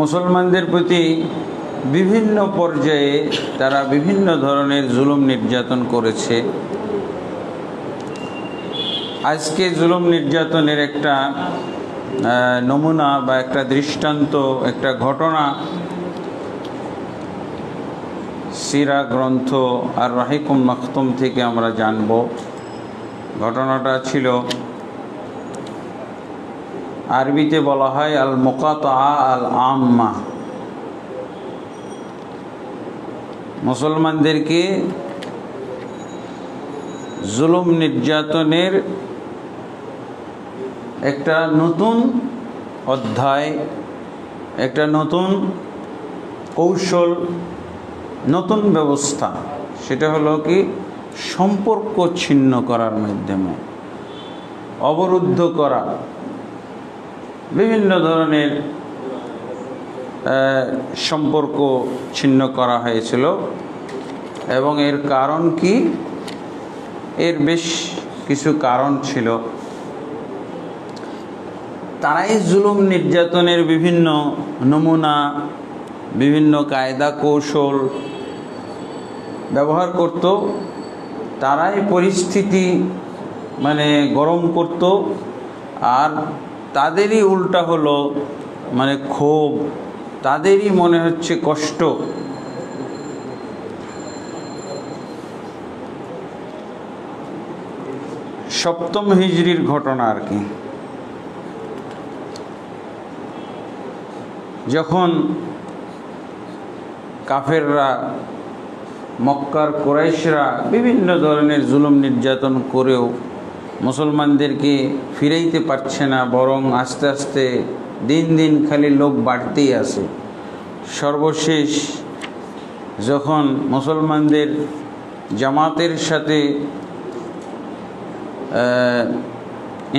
মুসলমানদের প্রতি বিভিন্ন পর্যায়ে তারা বিভিন্ন ধরনের জুলুম নির্যাতন করেছে। আজকে জুলুম নির্যাতনের একটা নমুনা বা একটা দৃষ্টান্ত, একটা ঘটনা সিরা গ্রন্থ আর রাহিকুম মাখতুম থেকে আমরা জানব। ঘটনাটা ছিল, আরবিতে বলা হয় আল মুকাতাআ আল আম্মা। মুসলমানদেরকে জুলুম নির্যাতনের একটা নতুন অধ্যায়, একটা নতুন কৌশল, নতুন ব্যবস্থা, সেটা হলো কি সম্পর্ক ছিন্ন করার মাধ্যমে, অবরুদ্ধ করা। বিভিন্ন ধরনের সম্পর্ক ছিন্ন করা হয়েছিল এবং এর কারণ কি? এর বেশ কিছু কারণ ছিল। তারাই জুলুম নির্যাতনের বিভিন্ন নমুনা, বিভিন্ন কায়দা কৌশল ব্যবহার করত। তারাই পরিস্থিতি গরম করত, আর তাদেরই উল্টা হলো ক্ষোভ, তাদেরই মনে হচ্ছে কষ্ট। সপ্তম হিজরির ঘটনা আর কি। যখন কাফেররা, মক্কার কুরাইশরা বিভিন্ন ধরনের জুলুম নির্যাতন করেও মুসলমানদেরকে ফিরাইতে পারছে না, বরং আস্তে আস্তে দিন দিন খালি লোক বাড়তেই আছে। সর্বশেষ যখন মুসলমানদের জামাতের সাথে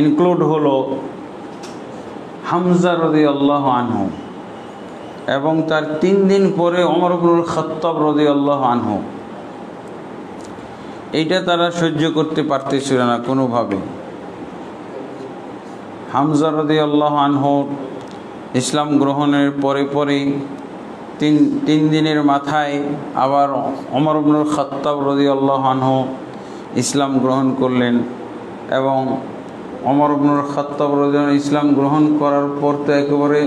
ইনক্লুড হলো হামজা রাদিয়াল্লাহু আনহু, এবং তার 3 দিন পরে ওমর ইবনুল খাত্তাব রাদিয়াল্লাহু আনহু, এইটা তারা সহ্য করতে পারতেছিল না কোনোভাবে। হামজা রাদিয়াল্লাহু আনহু ইসলাম গ্রহণের পরেই 3 দিনের মাথায় আবার ওমর ইবনুল খাত্তাব রাদিয়াল্লাহু আনহু ইসলাম গ্রহণ করলেন। এবং ওমর ইবনুল খাত্তাব রাদিয়াল্লাহু ইসলাম গ্রহণ করার পর তো একেবারে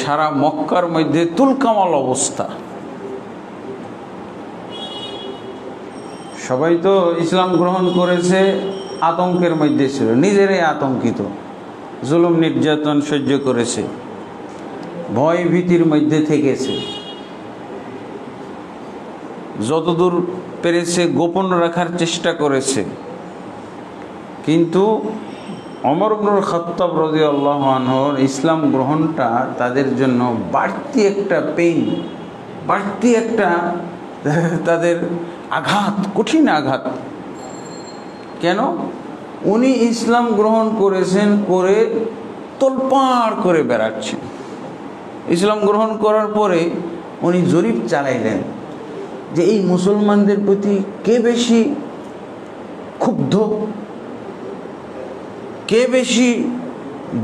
সারা মক্কার মধ্যে তুলকামাল অবস্থা। সবাই তো ইসলাম গ্রহণ করেছে, আতঙ্কের মধ্যে ছিল, নিজেরাই আতঙ্কিত, জুলুম নির্যাতন সহ্য করেছে, ভয় ভীতির মধ্যে থেকেছে, যতদূর পেরেছে গোপন রাখার চেষ্টা করেছে। কিন্তু ওমর ইবনুল খাত্তাব রাদিয়াল্লাহু আনহুর ইসলাম গ্রহণটা তাদের জন্য বাড়তি একটা পেইন, বাড়তি একটা তাদের আঘাত, কঠিন আঘাত। কেন? উনি ইসলাম গ্রহণ করেছেন, করে তোলপাড় করে বেড়াচ্ছেন। ইসলাম গ্রহণ করার পরে উনি জরিপ চালাইলেন যে এই মুসলমানদের প্রতি কে বেশি ক্ষুব্ধ, কে বেশি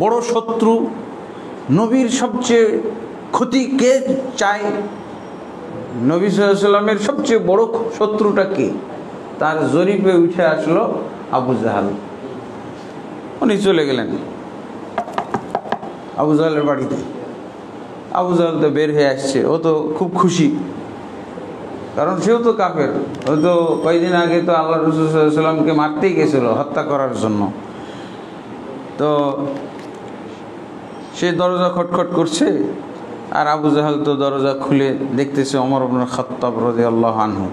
বড় শত্রু, নবীর সবচেয়ে ক্ষতি কে চায়, নবী সাল্লাল্লাহু আলাইহি ওয়াসাল্লামের সবচেয়ে বড় শত্রুটা কে? তার জরিপে উঠে আসলো আবু জাহাল। উনি চলে গেলেন আবু জাহালের বাড়িতে। আবু জাহাল তো বের হয়ে আসছে, ও তো খুব খুশি, কারণ সেও তো কাফের। ও তো কয়েকদিন আগে তো আল্লাহ রাসূল সাল্লাল্লাহু আলাইহি ওয়াসাল্লামকে মারতেই গেছিল, হত্যা করার জন্য। তো সে দরজা খটখট করছে, আর আবু জাহাল তো দরজা খুলে দেখতেছে ওমর ইবনুল খাত্তাব রাদিয়াল্লাহু আনহু।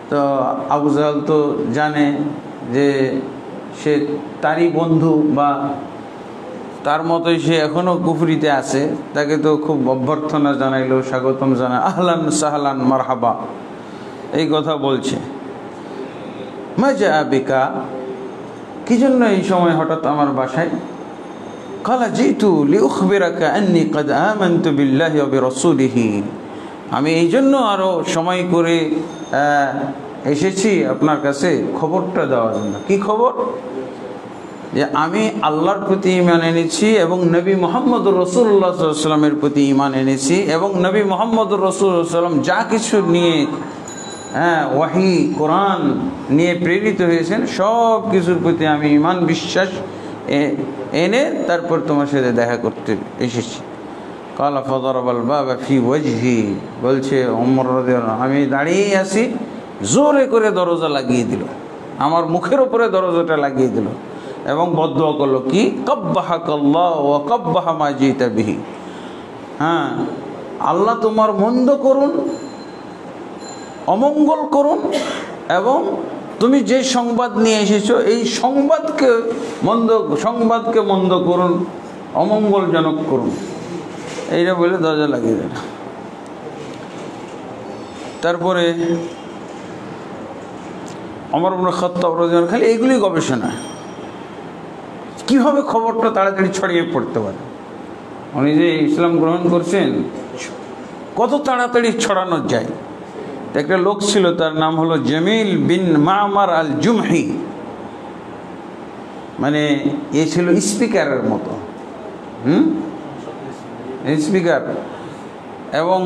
তো আবু জাহাল তো জানে যে সে তারই বন্ধু, বা তার মতোই সে এখনও কুফরিতে আছে। তাকে তো খুব অভ্যর্থনা জানাইলো, স্বাগতম জানায়, আহলান সাহলান মারহাবা, এই কথা বলছে। মা জা বিকা, কি জন্য এই সময় হঠাৎ আমার বাসায়? কালা জিতু লিউখবিরাকা আন্নী কাদ আমানতু বিল্লাহি ওয়া বিরাসূলিহি, আমি এই জন্য আরও সময় করে এসেছি আপনার কাছে খবরটা দেওয়ার জন্য। কি খবর? যে আমি আল্লাহর প্রতি ঈমান এনেছি এবং নবী মুহাম্মদুর রাসূলুল্লাহ সাল্লাল্লাহু আলাইহি ওয়াসাল্লামের প্রতি ঈমান এনেছি, এবং নবী মুহাম্মদুর রাসূলুল্লাহ সাল্লাল্লাহু আলাইহি ওয়াসাল্লাম যা কিছু নিয়ে ওয়াহি কোরআন নিয়ে প্রেরিত হয়েছেন সব কিছুর প্রতি আমি ঈমান বিশ্বাস এনে তারপর তোমার সাথে দেখা করতে এসেছি। কালা ফাদারাবাল বাবা ফি ওয়াজহি, বলছে ওমর রাদিয়াল্লাহু আনহু, আমি দাঁড়িয়ে আছি, জোরে করে দরজা লাগিয়ে দিল, আমার মুখের উপরে দরজাটা লাগিয়ে দিল এবং বদদুয়া করলো কি, কাব্বাহাকাল্লাহ ওয়া কাব্বাহা মা জিতা বিহি, হ্যাঁ আল্লাহ তোমার মন্দ করুন, অমঙ্গল করুন, এবং তুমি যে সংবাদ নিয়ে এসেছো এই সংবাদকে মন্দ করুন, অমঙ্গলজনক করুন, এইটা বলে দরজা লাগিয়ে দেন। তারপরে ওমর ইবনে খাত্তাব রাদিয়াল্লাহু আনহু খালি এইগুলি গবেষণা, কীভাবে খবরটা তাড়াতাড়ি ছড়িয়ে পড়তে পারে। উনি যে ইসলাম গ্রহণ করছেন কত তাড়াতাড়ি ছড়ানো যায়। একটা লোক ছিল, তার নাম হলো জামিল বিন মামার আল জুমহি, মানে এ ছিল স্পিকারের মতো, স্পিকার, এবং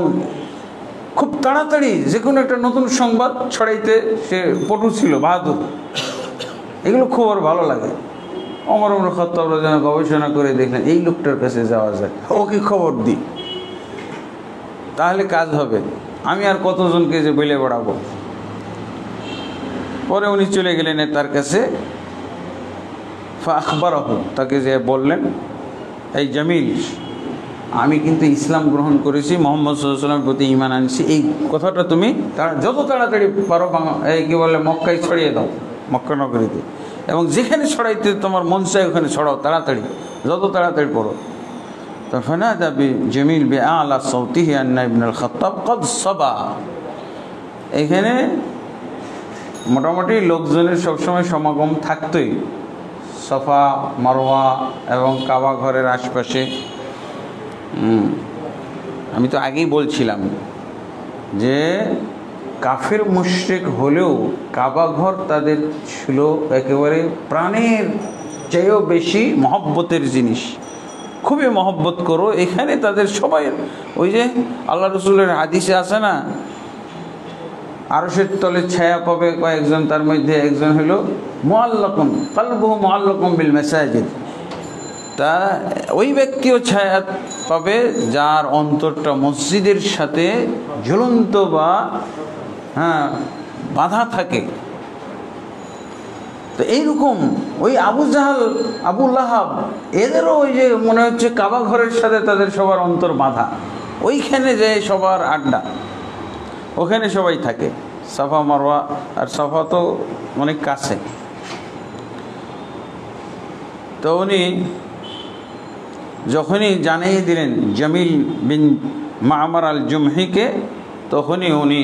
খুব তাড়াতাড়ি যে কোনো একটা নতুন সংবাদ ছড়াইতে সে পটু ছিল, বাহাদুর, এগুলো খবর ভালো লাগে। ওমর ইবনে খাত্তাব রাদিয়াল্লাহু আনহু গবেষণা করে দেখলেন এই লোকটার কাছে যাওয়া যায়, ওকে খবর দিই, তাহলে কাজ হবে, আমি আর কতজনকে যে বলে বেড়াবো। পরে উনি চলে গেলেন তার কাছে, ফাখবারাহু, তাকে যে বললেন, এই জামিল, আমি কিন্তু ইসলাম গ্রহণ করেছি, মুহাম্মদ সাল্লাল্লাহু আলাইহি ওয়াসাল্লামের প্রতি ঈমান আনছি, এই কথাটা তুমি যত তাড়াতাড়ি পারো এই কি বলে মক্কায় ছড়িয়ে দাও, মক্কা নগরীতে, এবং যেখানে ছড়াইতে তোমার মন চায় ওখানে ছড়াও, তাড়াতাড়ি, যত তাড়াতাড়ি পড়ো। তো ফানাদা জামিল বিআলা সাউতিহি আন্না ইবনুল খাত্তাব ক্বাদ সাবা, এখানে মোটামুটি লোকজনের সবসময় সমাগম থাকতোই, সাফা মারওয়া এবং কাবা ঘরের আশপাশে। আমি তো আগেই বলছিলাম যে কাফের মুশরিক হলেও কাবা ঘর তাদের ছিল একেবারে প্রাণের চেয়েও বেশি মহব্বতের জিনিস, খুবই মহব্বত করো। এখানে তাদের সবাই, ওই যে আল্লাহ রসুলের হাদিসে আছে না, আরশের তলে ছায়া পাবে কয়েকজন, তার মধ্যে একজন হলো মুআল্লাকুন কলবুহু মুআল্লাকুন বিল মাসাজিদ, তা ওই ব্যক্তিও ছায়া পাবে যার অন্তরটা মসজিদের সাথে ঝুলন্ত বা বাঁধা থাকে। তো এইরকম ওই আবু জাহাল, আবু লাহাব, এদেরও ওই যে মনে হচ্ছে কাবা ঘরের সাথে তাদের সবার অন্তর বাঁধা, ওইখানে যে সবার আড্ডা, ওখানে সবাই থাকে, সাফা মারওয়া, আর সাফা তো অনেক কাছে। তো উনি যখনই জানিয়ে দিলেন জামিল বিন মামার আল জুমহিকে, তখনই উনি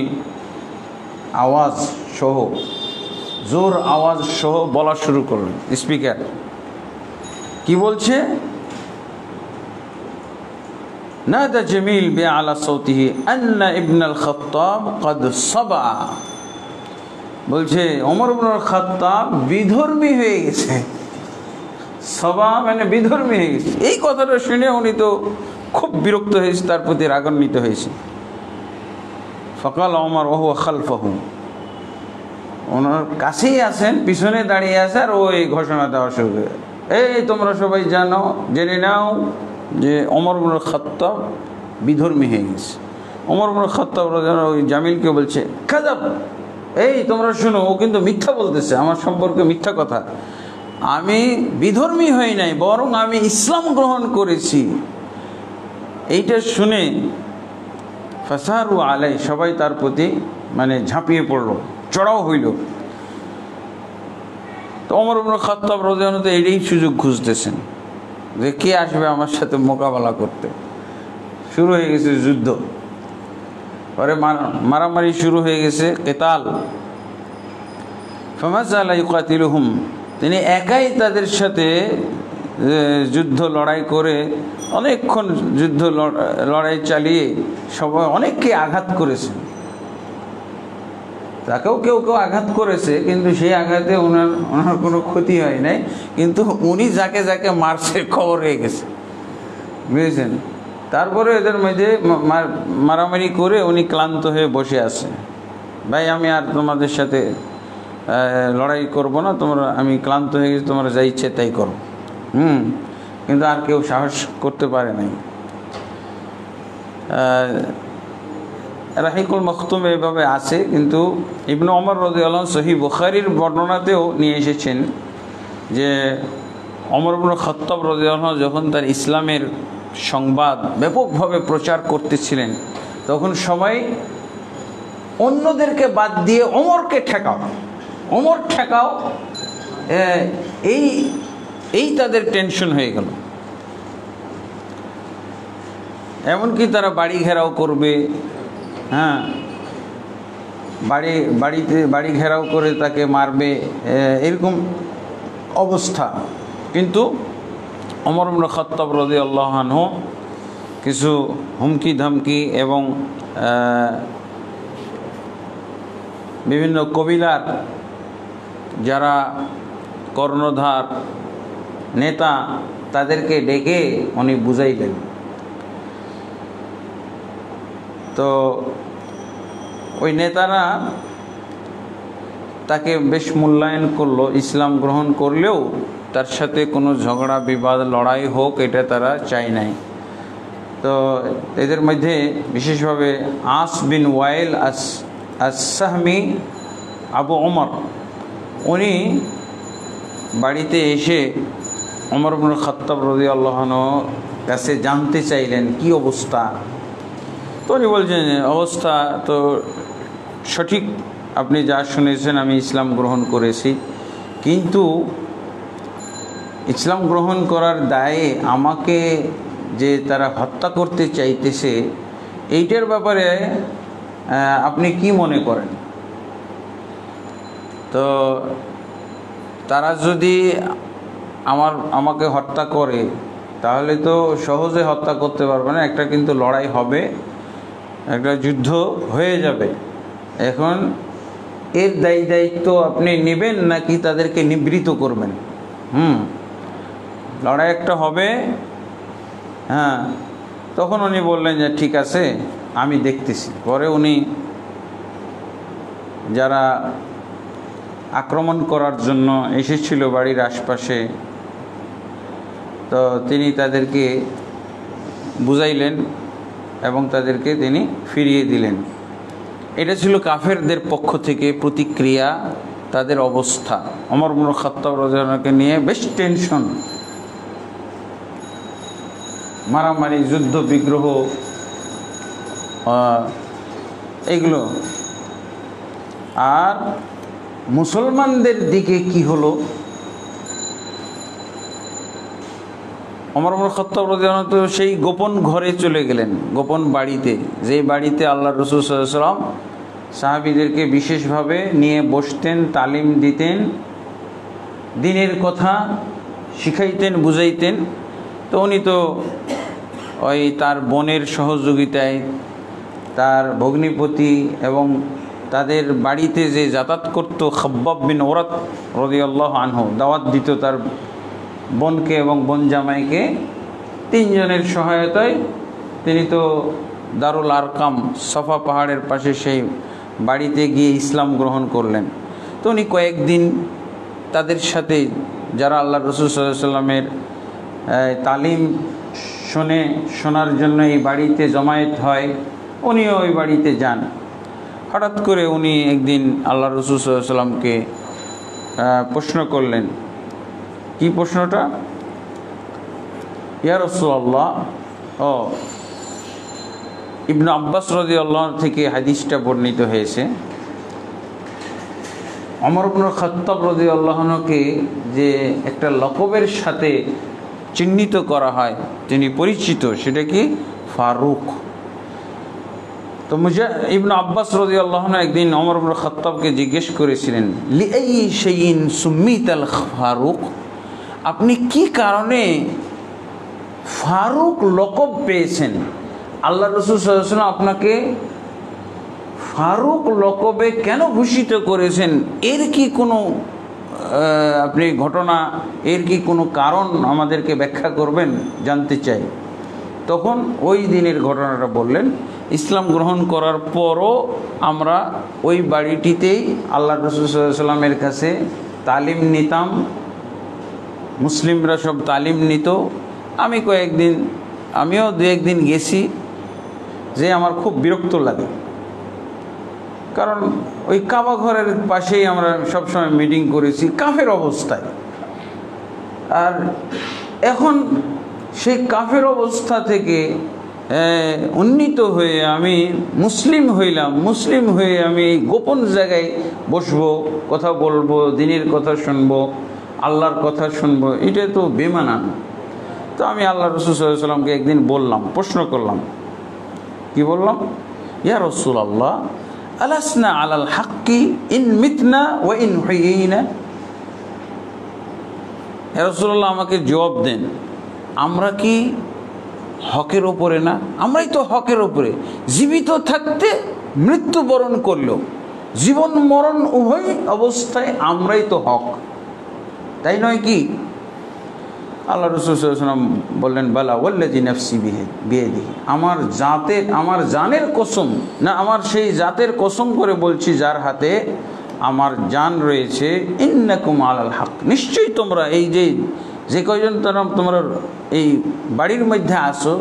আওয়াজ সহ, জোর আওয়াজ সহ বলা শুরু করলেন। স্পিকার কি বলছে, নাদা জামিল বিআলা সাউতিহি আন্না ইবনুল খাত্তাব ক্বাদ সাবা, বলছে ওমর ইবনুল খাত্তাব বিধর্মী হয়ে গেছে। সবা মানে বিধর্মী হয়ে গেছে। এই কথাটা শুনে উনি তো খুব বিরক্ত হয়েছে, তার প্রতি রাগান্বিত হয়েছে। ফাকাল ওমর ওয়া হুয়া খালফাহু, ওনার কাছেই আছেন, পিছনে দাঁড়িয়ে আছে, আর ওই ঘোষণা দেওয়া শুরু করে, এই তোমরা সবাই জেনে নাও যে ওমর ইবনুল খাত্তাব বিধর্মী হয়ে গেছে। ওমর ইবনুল খাত্তাব রাদিয়াল্লাহু ওই জামিলকে বলছে, কাযাব, এই তোমরা শোনো, ও কিন্তু মিথ্যা বলতেছে, আমার সম্পর্কে মিথ্যা কথা, আমি বিধর্মী হই নাই, বরং আমি ইসলাম গ্রহণ করেছি। এইটা শুনে ফাসারু আলাই, সবাই তার প্রতি মানে ঝাঁপিয়ে পড়লো, চড়াও হইল। তো ওমর ইবনুল খাত্তাব রাদিয়াল্লাহু আনহু এইটাই সুযোগ খুঁজতেছেন যে কে আসবে আমার সাথে মোকাবেলা করতে। শুরু হয়ে গেছে যুদ্ধ, পরে মারামারি শুরু হয়ে গেছে, কিতাল। ফামাযালা ইউকাতিলুহুম, তিনি একাই তাদের সাথে যুদ্ধ লড়াই করে অনেকক্ষণ যুদ্ধ লড়াই চালিয়ে সবাই অনেককে আঘাত করেছেন। তাকেও কেউ কেউ আঘাত করেছে, কিন্তু সেই আঘাতে ওনার কোনো ক্ষতি হয় নাই, কিন্তু উনি যাকে যাকে মারছে খবর হয়ে গেছে, বুঝেছেন। তারপরে এদের মধ্যে মারামারি করে উনি ক্লান্ত হয়ে বসে আছে। ভাই আমি আর তোমাদের সাথে লড়াই করব না, আমি ক্লান্ত হয়ে গেছি, তোমরা যা ইচ্ছে তাই করো। কিন্তু আর কেউ সাহস করতে পারে নাই। রাহিকুল মখতুম এভাবে আছে, কিন্তু ইবনে ওমর রাদিয়াল্লাহু আনহু সহিহ বুখারীর বর্ণনাতেও নিয়ে এসেছেন যে ওমর ইবনে খাত্তাব রাদিয়াল্লাহু আনহু যখন তার ইসলামের সংবাদ ব্যাপকভাবে প্রচার করতেছিলেন, তখন সবাই অন্যদেরকে বাদ দিয়ে ওমরকে ঠেকাও, এই তাদের টেনশন হয়ে গেল। এমনকি তারা বাড়ি ঘেরাও করবে, বাড়ি ঘেরাও করে তাকে মারবে, এরকম অবস্থা। কিন্তু ওমর ইবনে খাত্তাব রাদিয়াল্লাহু আনহু কিছু হুমকি ধামকি এবং বিভিন্ন কবিলার যারা কর্ণধার নেতা তাদেরকে ডেকে উনি বুঝাইলেন। তো ওই নেতারা তাকে বেশ মূল্যায়ন করলো, ইসলাম গ্রহণ করলেও তার সাথে কোনো ঝগড়া বিবাদ লড়াই হোক এটা তারা চায় নাই। তো এদের মধ্যে বিশেষভাবে আস বিন ওয়াইল আস-সাহমি আবু ওমর, উনি বাড়িতে এসে ওমর ইবনে খাত্তাব রাদিয়াল্লাহু আনহুর কাছে জানতে চাইলেন কি অবস্থা। তো উনি বলছেন অবস্থা তো সঠিক, আপনি যা শুনেছেন, আমি ইসলাম গ্রহণ করেছি, কিন্তু ইসলাম গ্রহণ করার দায়ে আমাকে যে তারা হত্যা করতে চাইতেছে এইটার ব্যাপারে আপনি কি মনে করেন? তো তারা যদি আমাকে হত্যা করে তাহলে তো সহজে হত্যা করতে পারবে না, একটা কিন্তু লড়াই হবে, একটা যুদ্ধ হয়ে যাবে। এখন এর দায়িত্ব আপনি নেবেন নাকি তাদেরকে নিবৃত করবেন? লড়াই একটা হবে। তখন উনি বললেন যে ঠিক আছে, আমি দেখতেছি। পরে উনি যারা আক্রমণ করার জন্য এসেছিল বাড়ির আশপাশে, তো তিনি তাদেরকে বুঝাইলেন এবং তাদেরকে তিনি ফিরিয়ে দিলেন। এটা ছিল কাফেরদের পক্ষ থেকে প্রতিক্রিয়া, তাদের অবস্থা। ওমর ইবনে খাত্তাব রাদিয়াল্লাহু আনহুকে নিয়ে বেশ টেনশন, মারামারি, যুদ্ধ বিগ্রহ, এগুলো। আর মুসলমানদের দিকে কি হলো? ওমর ইবনে খাত্তাব রাদিয়াল্লাহু আনহু সেই গোপন ঘরে চলে গেলেন, গোপন বাড়িতে, যে বাড়িতে আল্লাহর রাসূল সাল্লাল্লাহু আলাইহি ওয়াসাল্লাম সাহাবীদেরকে বিশেষভাবে নিয়ে বসতেন, তালিম দিতেন, দ্বীনের কথা শিখাইতেন, বুঝাইতেন। তো উনি তো ওই তার বোনের সহযোগিতায়, তার ভগ্নিপতি এবং তাদের বাড়িতে যে যাতায়াত করতো খাব্বাব বিন ওরাত রাদিয়াল্লাহু আনহু, দাওয়াত দিত তার বোনকে এবং বোন জামাইকে, তিনজনের সহায়তায় তিনি তো দারুল আরকাম সফা পাহাড়ের পাশে সেই বাড়িতে গিয়ে ইসলাম গ্রহণ করলেন। তো উনি কয়েকদিন তাদের সাথে, যারা আল্লাহ রাসূল সাল্লাল্লাহু আলাইহি ওয়াসাল্লামের তালিম শোনার জন্য এই বাড়িতে জমায়েত হয়, উনিও ওই বাড়িতে যান। হঠাৎ করে উনি একদিন আল্লাহ রাসূল সাল্লাল্লাহু আলাইহি ওয়াসাল্লামকে প্রশ্ন করলেন। কি প্রশ্নটা? ইয়া রাসূলুল্লাহ, ইবনে আব্বাস রাদিয়াল্লাহু আনহু থেকে হাদিসটা বর্ণিত হয়েছে, ওমর ইবনে খাত্তাব রাদিয়াল্লাহু আনহুকে যে একটা লকবের সাথে চিহ্নিত করা হয়, তিনি পরিচিত, সেটা কি? ফারুক। তো ইবনে আব্বাস রাদিয়াল্লাহু আনহু একদিন ওমর ইবনে খাত্তাবকে জিজ্ঞেস করেছিলেন, লিআই শাইইন সুম্মিতাল ফারুক, আপনি কি কারণে ফারুক লকব পেয়েছেন? আল্লাহ রাসূল সাল্লাল্লাহু আলাইহি ওয়াসাল্লাম আপনাকে ফারুক লকবে কেন ভূষিত করেছেন, এর কি কোনো আপনি ঘটনা, এর কি কোনো কারণ আমাদেরকে ব্যাখ্যা করবেন, জানতে চাই। তখন ওই দিনের ঘটনাটা বললেন। ইসলাম গ্রহণ করার পরও আমরা ওই বাড়িটিতেই আল্লাহ রাসূল সাল্লাল্লাহু আলাইহি ওয়াসাল্লামের কাছে তালিম নিতাম, মুসলিমরা সব তালিম নিত। আমি আমিও দু একদিন গেছি, যে আমার খুব বিরক্ত লাগে, কারণ ওই কাবা ঘরের পাশেই আমরা সবসময় মিটিং করেছি কাফের অবস্থায়। আর এখন সেই কাফের অবস্থা থেকে উন্নীত হয়ে আমি মুসলিম হইলাম। মুসলিম হয়ে আমি গোপন জায়গায় বসবো, কথা বলবো, দিনের কথা শুনবো, আল্লাহর কথা শুনবো, এটা তো বেমানান। তো আমি আল্লাহ রাসূল সাল্লাল্লাহু আলাইহি ওয়াসাল্লামকে একদিন বললাম, প্রশ্ন করলাম। কি বললাম? ইয়া রাসূলুল্লাহ, আলাসনা আলাল হাক্কি ইন মিতনা ওয়া ইন হুইনা। ইয়া রাসূলুল্লাহ, আমাকে জবাব দেন, আমরা কি হকের ওপরে না? আমরাই তো হকের ওপরে, জীবিত থাকতে মৃত্যুবরণ করলেও জীবন মরণ উভয় অবস্থায় আমরাই তো হক, তাই নয় কি? আল্লাহ রাসূল সাল্লাল্লাহু আলাইহি ওয়াসাল্লাম বললেন, বালা ওয়াল্লাযী নাফসি বিয়াদিহি, আমার জানের কসম, না আমার সেই জাতের কসম করে বলছি যার হাতে আমার জান রয়েছে, ইন্নাকুম আলাল হক, নিশ্চয়ই তোমরা এই যে কয়জন তোমরা এই বাড়ির মধ্যে আসো,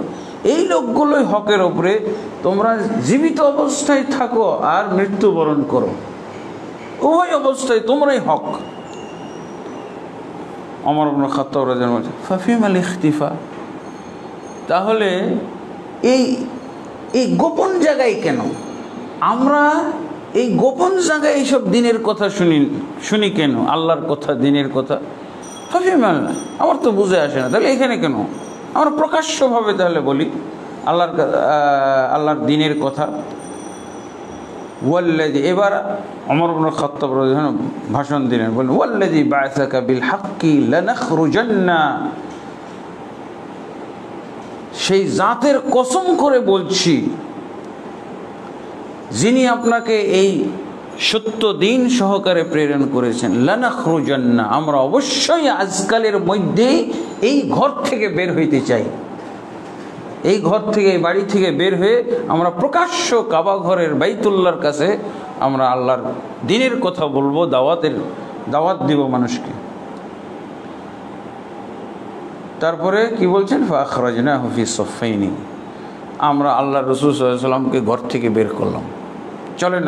এই লোকগুলোই হকের ওপরে। তোমরা জীবিত অবস্থায় থাকো আর মৃত্যুবরণ করো, উভয় অবস্থায় তোমরাই হক। ওমর ইবনে খাত্তাব রাদিয়াল্লাহু আনহু বলেন, ফাফিমাল ইখতিফা, তাহলে এই গোপন জায়গায় কেন? আমরা এই গোপন জায়গায় এইসব দিনের কথা শুনি কেন? আল্লাহর কথা, দিনের কথা। ফাফিমাল, আমার তো বুঝে আসে না, তাহলে এখানে কেন? আমরা প্রকাশ্যভাবে তাহলে বলি আল্লাহর দিনের কথা। ওয়াল্লাযী, এবার ওমর ইবনে খাত্তাব রাদিয়াল্লাহু আনহু ভাষণ দিলেন, বলেন, ওয়াল্লাযী বা'আসাকা বিল হাক্কি লানাখরুজান্না, সেই জাতের কসম করে বলছি যিনি আপনাকে এই সত্য দিন সহকারে প্রেরণ করেছেন, লানাখরুজান্না, আমরা অবশ্যই আজকালের মধ্যেই এই ঘর থেকে বের হইতে চাই। এই ঘর থেকে, এই বাড়ি থেকে বের হয়ে আমরা প্রকাশ্য কাবা ঘরের বাইতুল্লাহর কাছে আমরা আল্লাহর দিনের কথা বলবো, দাওয়াত দিব মানুষকে। তারপরে কি বলছেন? ফাখরাজনাহু ফি সাফাইনি, আমরা আল্লাহ রাসূল সাল্লাল্লাহু আলাইহি ওয়াসাল্লামকে ঘর থেকে বের করলাম, চলেন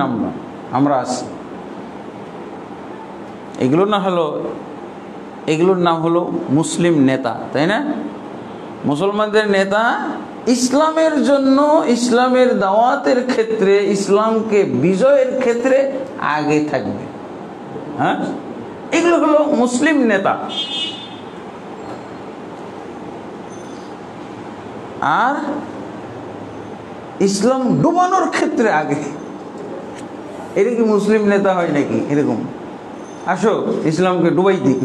আমরা আসি। এগুলোর নাম হলো মুসলিম নেতা, তাই না? মুসলমানদের নেতা ইসলামের জন্য, ইসলামের দাওয়াতের ক্ষেত্রে, ইসলামকে বিজয়ের ক্ষেত্রে আগে থাকবে। হ্যাঁ, এগুলো হলো মুসলিম নেতা। আর ইসলাম ডুবানোর ক্ষেত্রে আগে, এটা কি মুসলিম নেতা হয় নাকি? এরকম আসো ইসলামকে ডুবাই দিই,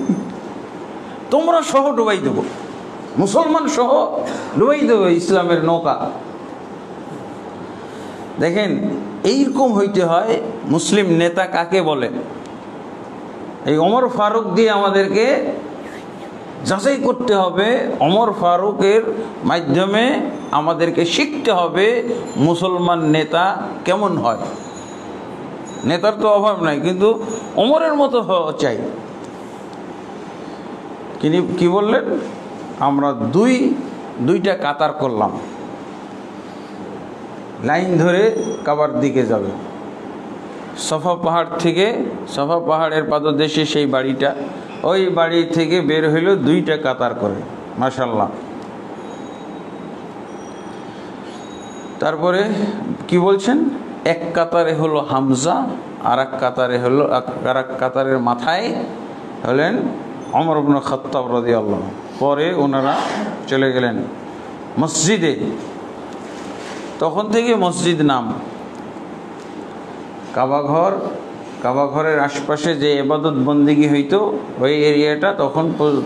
তোমরা সহ ডুবাই দেবো, মুসলমান সহ ডুবাই দেবো ইসলামের নৌকা। দেখেন, এইরকম হইতে হয়। মুসলিম নেতা কাকে বলে? এই ওমর ফারুক দিয়ে আমাদেরকে যাচাই করতে হবে। ওমর ফারুকের মাধ্যমে আমাদেরকে শিখতে হবে মুসলমান নেতা কেমন হয়। নেতার তো অভাব নাই, কিন্তু ওমরের মতো হওয়া চাই। কি বললেন? আমরা দুইটা কাতার করলাম, লাইন ধরে কাবার দিকে যাবে। সফা পাহাড়ের পাদদেশে সেই বাড়িটা, ওই বাড়ি থেকে বের হইল দুইটা কাতার করে, মাশাআল্লাহ। তারপরে কি বলছেন? এক কাতারে হলো হামজা, আর এক কাতারের মাথায় হলেন ওমর ইবনে খাত্তাব রাদিয়াল্লাহু আনহু। পরে ওনারা চলে গেলেন মসজিদে। তখন থেকে মসজিদ নাম। কাবা ঘরের আশপাশে যে ইবাদত বন্দেগী হইতো ওই এরিয়াটা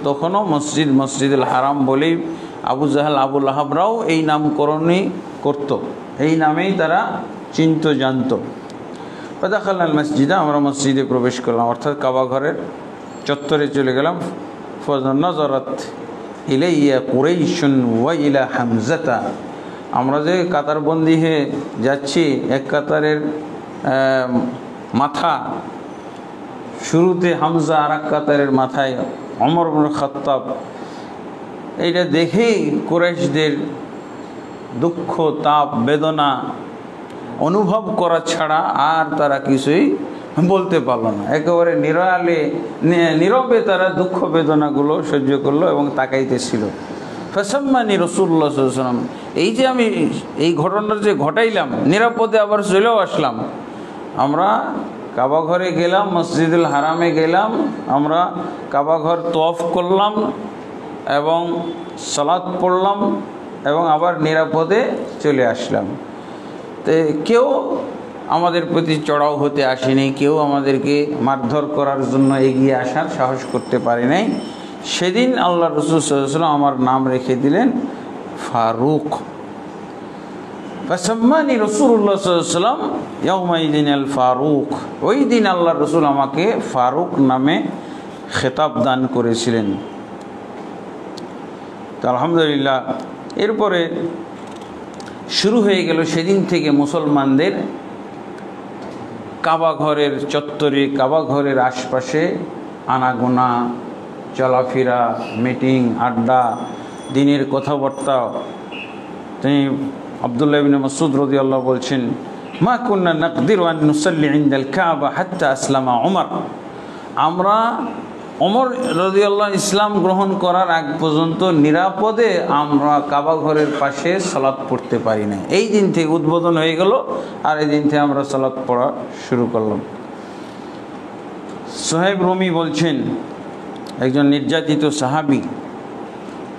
তখনও মসজিদুল হারাম বলেই আবু জাহাল, আবু লাহাবরাও এই নামকরণই করত, এই নামেই তারা চিনত জানত। ফাদাখালনাল মসজিদে, আমরা মসজিদে প্রবেশ করলাম, অর্থাৎ কাবা ঘরের চত্বরে চলে গেলাম। ফানাযারাত ইলাইয়া কুরাইশুন ওয়া ইলা হামজাতা, আমরা যে কাতারবন্দি হয়ে যাচ্ছি, এক কাতারের মাথা শুরুতে হামজা, আর এক কাতারের মাথায় ওমর ইবনে খাত্তাব। এইটা দেখেই কুরাইশদের দুঃখ, তাপ, বেদনা অনুভব করা ছাড়া আর তারা কিছুই বলতে পারল না। একেবারে নীরবে তারা দুঃখ বেদনাগুলো সহ্য করলো এবং তাকাইতেছিল। ফাসাম্মানি রাসূলুল্লাহ সাল্লাল্লাহু আলাইহি ওয়াসাল্লাম, এই যে আমি এই ঘটনাটা যে ঘটাইলাম, নিরাপদে আবার চলেও আসলাম, আমরা কাবা ঘরে গেলাম, মসজিদুল হারামে গেলাম, আমরা কাবা ঘর তওয়াফ করলাম এবং সালাত পড়লাম এবং আবার নিরাপদে চলে আসলাম। তো কেউ আমাদের প্রতি চড়াও হতে আসেনি, কেউ আমাদেরকে মারধর করার জন্য এগিয়ে আসার সাহস করতে পারে নাই। সেদিন আল্লাহ রাসূল সাল্লাল্লাহু আলাইহি ওয়াসাল্লাম আমার নাম রেখে দিলেন ফারুক। ফাসাম্মানি রাসূলুল্লাহ সাল্লাল্লাহু আলাইহি ওয়াসাল্লাম ইয়াউমাইদিন আল ফারুক, ওই দিন আল্লাহ রাসূল আমাকে ফারুক নামে খেতাব দান করেছিলেন। তো আলহামদুলিল্লাহ, এরপরে শুরু হয়ে গেল সেদিন থেকে মুসলমানদের কাবা ঘরের চত্বরে, কাবা ঘরের আশপাশে আনাগোনা, চলাফেরা, মিটিং, আড্ডা, দিনের কথাবার্তা। তিনি আব্দুল্লাহ ইবনে মাসউদ রাদিয়াল্লাহু বলছেন, মা কুন্না নাকদিরু আন নুসাল্লি ইনদাল কাবা হাত্তা আসলামা ওমর, আমরা ওমর রাদিয়াল্লাহু ইসলাম গ্রহণ করার আগ পর্যন্ত নিরাপদে আমরা কাবা ঘরের পাশে সালাত পড়তে পারি না। এই দিন থেকে উদ্বোধন হয়ে গেল, আর এই দিন থেকে আমরা সালাত পড়া শুরু করলাম। সুহাইব রুমি বলছেন, একজন নির্যাতিত সাহাবী,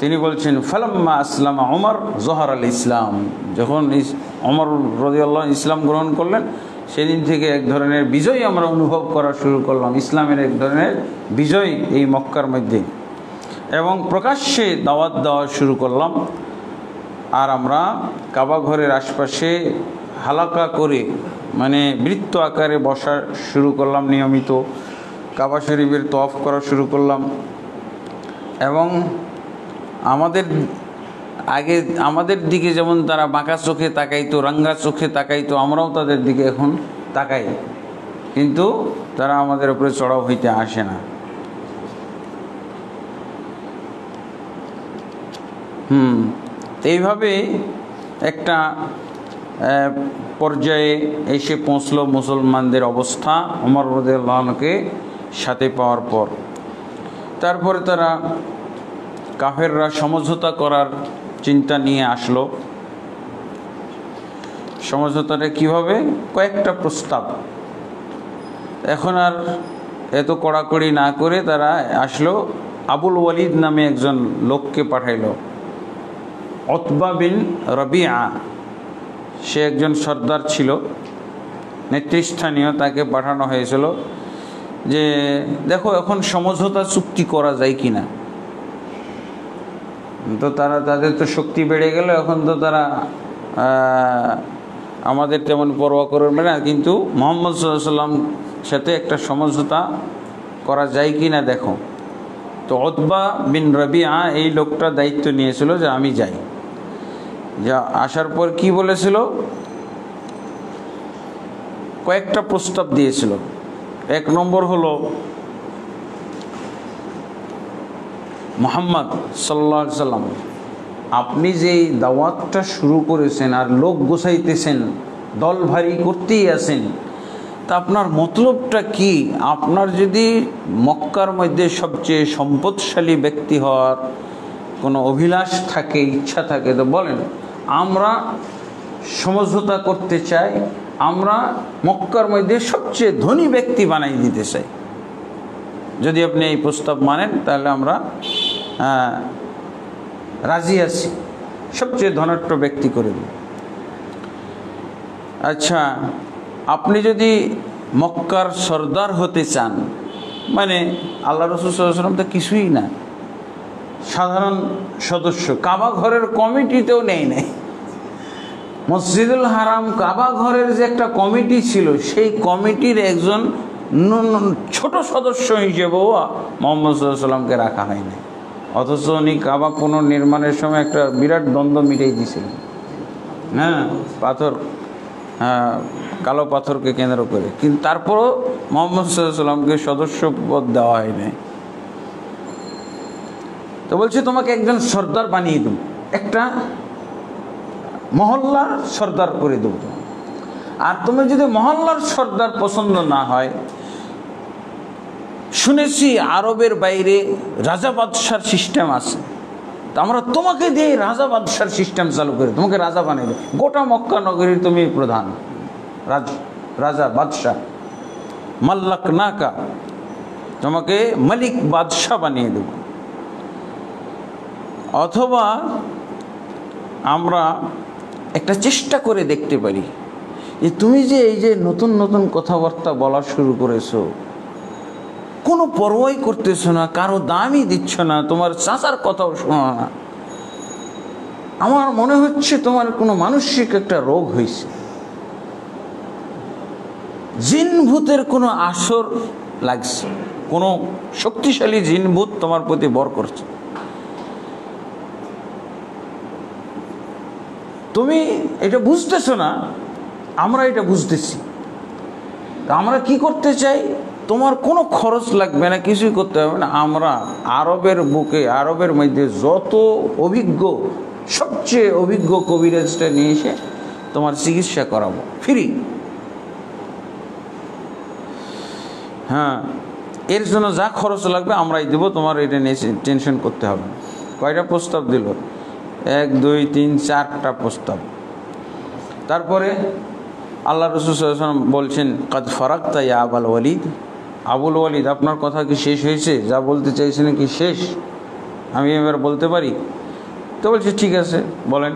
তিনি বলছেন, ফালাম্মা আসলামা ওমর যহরাল ইসলাম, যখন ওমর রাদিয়াল্লাহু ইসলাম গ্রহণ করলেন, সেদিন থেকে এক ধরনের বিজয় আমরা অনুভব করা শুরু করলাম, ইসলামের এক ধরনের বিজয় এই মক্কার মধ্যে, এবং প্রকাশ্যে দাওয়াত দেওয়া শুরু করলাম। আর আমরা কাবা ঘরের আশপাশে হালাকা করে, মানে বৃত্ত আকারে বসা শুরু করলাম, নিয়মিত কাবা শরীফের তওয়াফ করা শুরু করলাম। এবং আমাদের দিকে যেমন তারা বাঁকা চোখে তাকাইতো, রাঙ্গা চোখে তাকাইতো, আমরাও তাদের দিকে এখন তাকাই, কিন্তু তারা আমাদের উপরে চড়াও হইতে আসে না। এইভাবে একটা পর্যায়ে এসে পৌঁছল মুসলমানদের অবস্থা ওমর রাদিয়াল্লাহু আনহুকে সাথে পাওয়ার পর। তারপরে তারা কাফেররা সমঝোতা করার চিন্তা নিয়ে আসলো। সমঝোতাটা কীভাবে? কয়েকটা প্রস্তাব। এখন আর এত কড়াকড়ি না করে তারা আসলো, আবুল ওয়ালিদ নামে একজন লোককে পাঠাইল, উতবা বিন রবিআ, সে একজন সর্দার ছিল, নেতৃস্থানীয়, তাকে পাঠানো হয়েছিল যে দেখো এখন সমঝোতা চুক্তি করা যায় কি না। তো তাদের তো শক্তি বেড়ে গেল, এখন তো তারা আমাদের তেমন পরোয়া করবে না, কিন্তু মুহাম্মদ সাল্লাল্লাহু আলাইহি ওয়াসাল্লাম সাথে একটা সমঝোতা করা যায় কি না দেখো। তো উতবা বিন রবিআ এই লোকটা দায়িত্ব নিয়েছিল যে আমি যাই। যা আসার পর কি বলেছিল, কয়েকটা প্রস্তাব দিয়েছিল। এক নম্বর হলো, মুহাম্মদ সাল্লাল্লাহু আলাইহি সাল্লাম, আপনি যে দাওয়াতটা শুরু করেছেন আর লোক গোছাইতেছেন, দল ভারী করতেই আছেন, তা আপনার মতলবটা কি? আপনার যদি মক্কার মধ্যে সবচেয়ে সম্পদশালী ব্যক্তি হওয়ার কোনো অভিলাষ থাকে, ইচ্ছা থাকে, তো বলেন, আমরা সমঝোতা করতে চাই, আমরা মক্কার মধ্যে সবচেয়ে ধনী ব্যক্তি বানাই দিতে চাই। যদি আপনি এই প্রস্তাব মানেন তাহলে আমরা রাজি আছি, সবচেয়ে ধনাঢ্য ব্যক্তি করে দিই। আচ্ছা, আপনি যদি মক্কার সর্দার হতে চান, মানে আল্লাহ রাসূল সাল্লাল্লাহু আলাইহি ওয়াসাল্লাম তো কিছুই না, সাধারণ সদস্য, কাবা ঘরের কমিটিতেও নেই, মসজিদুল হারাম কাবা ঘরের যে একটা কমিটি ছিল, সেই কমিটির একজন ছোট সদস্য হিসেবেও মুহাম্মদ সাল্লাল্লাহু আলাইহি সাল্লামকে রাখা হয়নি। অথচ উনি কাবা পুনর্নির্মাণের সময় একটা বিরাট দ্বন্দ্ব মিটাই দিয়েছিলেন। হ্যাঁ, পাথর, কালো পাথরকে কেন্দ্র করে, কিন্তু তারপরও মুহাম্মদ সাল্লাল্লাহু আলাইহি সাল্লামকে সদস্য পদ দেওয়া হয়নি। তো বলছে তোমাকে একজন সর্দার বানিয়ে দেব, একটা মহল্লার সর্দার করে দেব। আর তুমি যদি মহল্লার সর্দার পছন্দ না হয়, শুনেছি আরবের বাইরে রাজা বাদশার সিস্টেম আছে, তো আমরা তোমাকে দিয়ে রাজা বাদশার সিস্টেম চালু করে তোমাকে রাজা বানিয়ে দেব। গোটা মক্কা নগরীর তুমি প্রধান রাজা বাদশাহ, মাল্লাক নাকা, তোমাকে মালিক বাদশাহ বানিয়ে দেব। অথবা আমরা একটা চেষ্টা করে দেখতে পারি যে তুমি যে এই যে নতুন নতুন কথাবার্তা বলা শুরু করেছো, কোনো পরোয়াই করতেছো না, কারো দামই দিচ্ছ না, তোমার চাচার কথাও শোনো না, আমার মনে হচ্ছে তোমার কোনো মানসিক একটা রোগ হয়েছে, জিন ভূতের কোনো আসর লাগছে, কোনো শক্তিশালী জিন ভূত তোমার প্রতি বর করছে। তুমি এটা বুঝতেছো না, আমরা এটা বুঝতেছি। আমরা কি করতে চাই, তোমার কোনো খরচ লাগবে না, কিছুই করতে হবে না। আমরা আরবের বুকে, আরবের মধ্যে যত অভিজ্ঞ, সবচেয়ে অভিজ্ঞ কবিরাজটা নিয়ে এসে তোমার চিকিৎসা করাবো ফ্রি। হ্যাঁ, এর জন্য যা খরচ লাগবে আমরাই দেবো, তোমার এটা নিয়ে টেনশন করতে হবে। কয়টা প্রস্তাব দিল? 1 2 3 4টা প্রস্তাব। তারপরে আল্লাহ রাসূল সাল্লাল্লাহু আলাইহি ওয়াসাল্লাম বলছেন, কাদ ফারাগতা ইয়া আবুল ওয়ালিদ, আবুল ওয়ালিদ আপনার কথা কি শেষ হয়েছে? যা বলতে চাইছেন কি শেষ? আমি এবার বলতে পারি? তো বলছে ঠিক আছে বলেন।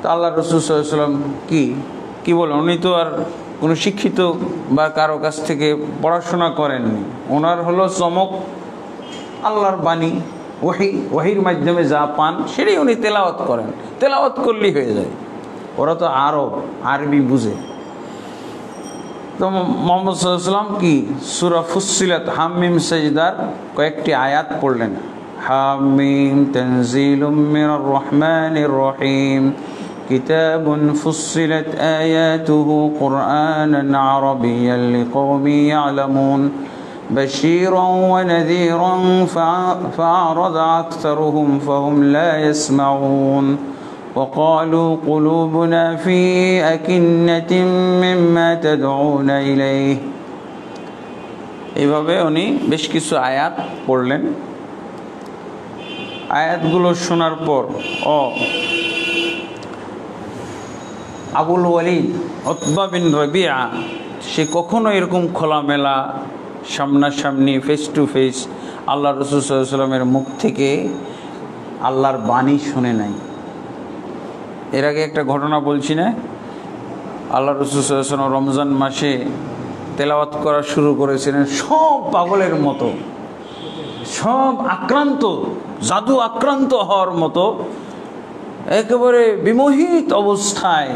তো আল্লাহ রাসূল সাল্লাল্লাহু আলাইহি ওয়াসাল্লাম কি বলেন? উনি তো আর কোনো শিক্ষিত বা কারো কাছ থেকে পড়াশোনা করেননি। ওনার হলো চমক আল্লাহর বাণী, ওহির মাধ্যমে যা পান সেটাই উনি তেলাওয়াত করেন, তেলাওয়াত করলেই হয়ে যায়। ওরা তো আরবি বুঝে। তো মুহাম্মদ সাল্লাল্লাহু আলাইহি ওয়াসাল্লাম কি সূরা ফুসসিলাত হামিম সাজদার কয়েকটি আয়াত পড়লেন। হামিম তানজিলুম মিনার রহমানির রহিম কিতাবুন ফুসসিলাত আয়াতুহু কুরআনান আরাবিয়্যান লিকাওমিন ইয়ালামুন بشيرا ونذيرا فأعرض أكثرهم فهم لا يسمعون وقالوا قلوبنا في أكنة مما تدعون إليه। এইভাবে উনি বেশ কিছু আয়াত পড়লেন। আয়াতগুলো শোনার পর আবুল ওয়ালিদ উতবা বিন রবিআ, সে কখনো এরকম খোলামেলা সামনাসামনি ফেস টু ফেস আল্লাহ রাসূল সাল্লাল্লাহু আলাইহি ওয়াসাল্লামের মুখ থেকে আল্লাহর বাণী শুনে নাই। এর আগে একটা ঘটনা বলছি না, আল্লাহ রাসূল সাল্লাল্লাহু আলাইহি ওয়াসাল্লাম রমজান মাসে তেলাওয়াত করা শুরু করেছিলেন, সব পাগলের মতো, সব আক্রান্ত, জাদু আক্রান্ত হওয়ার মতো একেবারে বিমোহিত অবস্থায়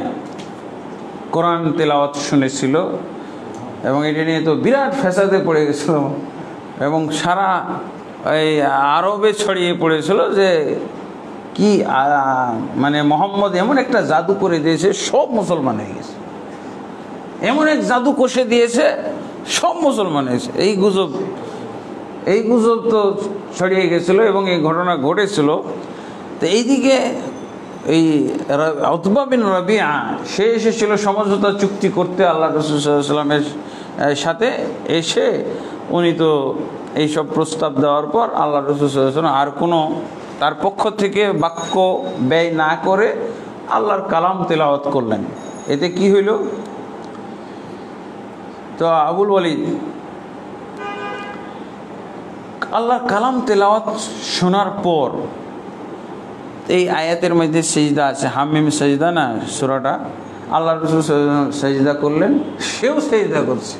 কোরআন তেলাওয়াত শুনেছিল। এবং এটা নিয়ে তো বিরাট ফ্যাসাদে পড়ে গেছিল এবং সারা এই আরবে ছড়িয়ে পড়েছিল যে কি মানে মোহাম্মদ এমন একটা জাদু করে দিয়েছে, সব মুসলমান হয়ে গেছে, এমন এক জাদু কষে দিয়েছে, সব মুসলমান হয়েছে। এই গুজব তো ছড়িয়ে গেছিলো এবং এই ঘটনা ঘটেছিল। তো এইদিকে এই উতবা বিন রবিআ সে এসেছিল সমঝোতা চুক্তি করতে আল্লাহ রাসূল সাল্লাল্লাহু আলাইহি ওয়াসাল্লামের সাথে। এসে উনি তো এইসব প্রস্তাব দেওয়ার পর আল্লাহ রাসূল সাল্লাল্লাহু আলাইহি ওয়াসাল্লাম আর কোনো তার পক্ষ থেকে বাক্য ব্যয় না করে আল্লাহর কালাম তেলাওয়াত করলেন। এতে কি হইল? তো আবুল ওয়ালিদ আল্লাহর কালাম তেলাওয়াত শোনার পর এই আয়াতের মধ্যে সেজদা আছে, হামিম সেজদা না সূরাটা, আল্লাহ রাসূল সেজদা করলেন, সেও সেজদা করছে,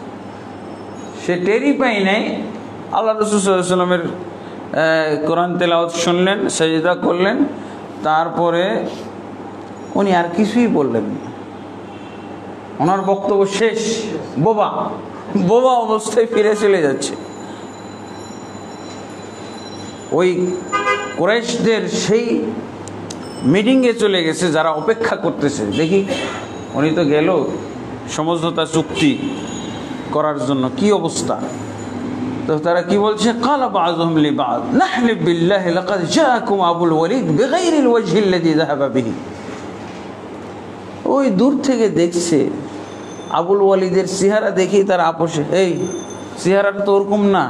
সে টেরই পাই নাই। আল্লাহ রাসূল সাল্লাল্লাহু আলাইহি ওয়াসাল্লামের কোরআন তেলাওয়াত শুনলেন, সেজদা করলেন, তারপরে উনি আর কিছুই বললেন না, ওনার বক্তব্য শেষ। বোবা বোবা অবস্থায় ফিরে চলে যাচ্ছে। ওই কুরাইশদের সেই মিটিংয়ে চলে গেছে যারা অপেক্ষা করতেছে, দেখি উনি তো গেল সমঝোতা চুক্তি করার জন্য, কি অবস্থা। তো তারা কি বলছে, ক্বালা বা'যুহুম লিবা'দ নাহলিফু বিল্লাহি লাকাদ জাআকুম আবুল ওয়ালিদ বিগাইরিল ওয়াজহিল্লাযী যাহাবা বিহি। ওই দূর থেকে দেখছে আবুল ওয়ালিদের চেহারা দেখেই তার আপোষে, এই চেহারাটা তো ওরকম না,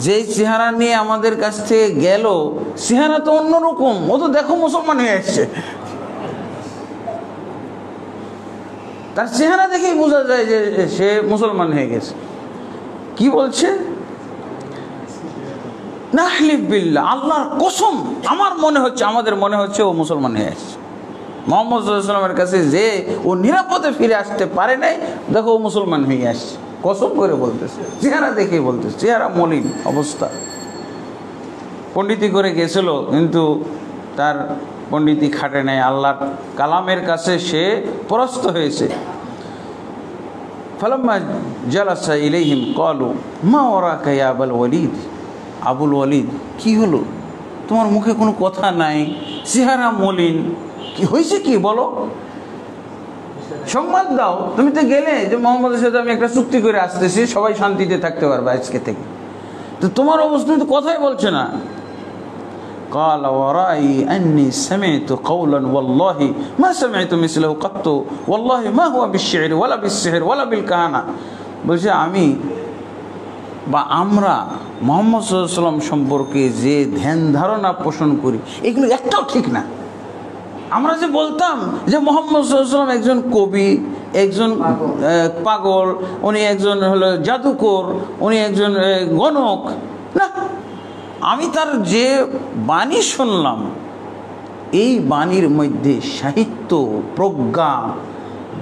যেই চেহারা নিয়ে আমাদের কাছ থেকে গেল চেহারা তো অন্যরকম, ও তো দেখো মুসলমান হয়ে আসছে। তার চেহারা দেখেই বোঝা যায় যে সে মুসলমান হয়ে গেছে। কি বলছে, নাহলিফ বিল্লাহ, আল্লাহর কসম আমার মনে হচ্ছে, আমাদের মনে হচ্ছে ও মুসলমান হয়ে আসছে। মুহাম্মদ সাল্লাল্লাহু আলাইহি ওয়াসাল্লামের কাছে যে ও নিরাপদে ফিরে আসতে পারে নাই, দেখো ও মুসলমান হয়ে আসছে, কসম করে বলতেছে, চেহারা দেখেই বলতেছে, চেহারা মলিন অবস্থা। পণ্ডিতি করে গেছিল কিন্তু তার পণ্ডিতি খাটে নাই, আল্লাহর কালামের কাছে সে পরাস্ত হয়েছে। ফালাম্মা জালাসা ইলাইহিম ক্বালু মা ওয়ারাকা ইয়া আবুল ওয়ালিদ, আবুল ওয়ালিদ কি হলো, তোমার মুখে কোনো কথা নাই, চেহারা মলিন, কি হয়েছে, কি বলো, সংবাদ দাও। তুমি তো গেলে যে মোহাম্মদের সাথে আমি একটা চুক্তি করে আসতেছি, সবাই শান্তিতে থাকতে পারবে আজকে থেকে, তো তোমার অবস্থা তো কথাই বলছে না। قال ورأي أني سمعت قولا والله ما سمعت مثله قط والله ما هو بالشعر ولا بالسحر ولا بالكهانة। বলছে আমি বা আমরা মুহাম্মদ সাল্লাল্লাহু আলাইহি ওয়াসাল্লাম সম্পর্কে যে ধ্যান ধারণা পোষণ করি এগুলো একটাও ঠিক না। আমরা যে বলতাম যে মুহাম্মদ সাল্লাল্লাহু আলাইহি ওয়াসাল্লাম একজন কবি, একজন পাগল, উনি একজন হলো জাদুকর, উনি একজন গণক, না, আমি তার যে বাণী শুনলাম এই বাণীর মধ্যে সাহিত্য, প্রজ্ঞা,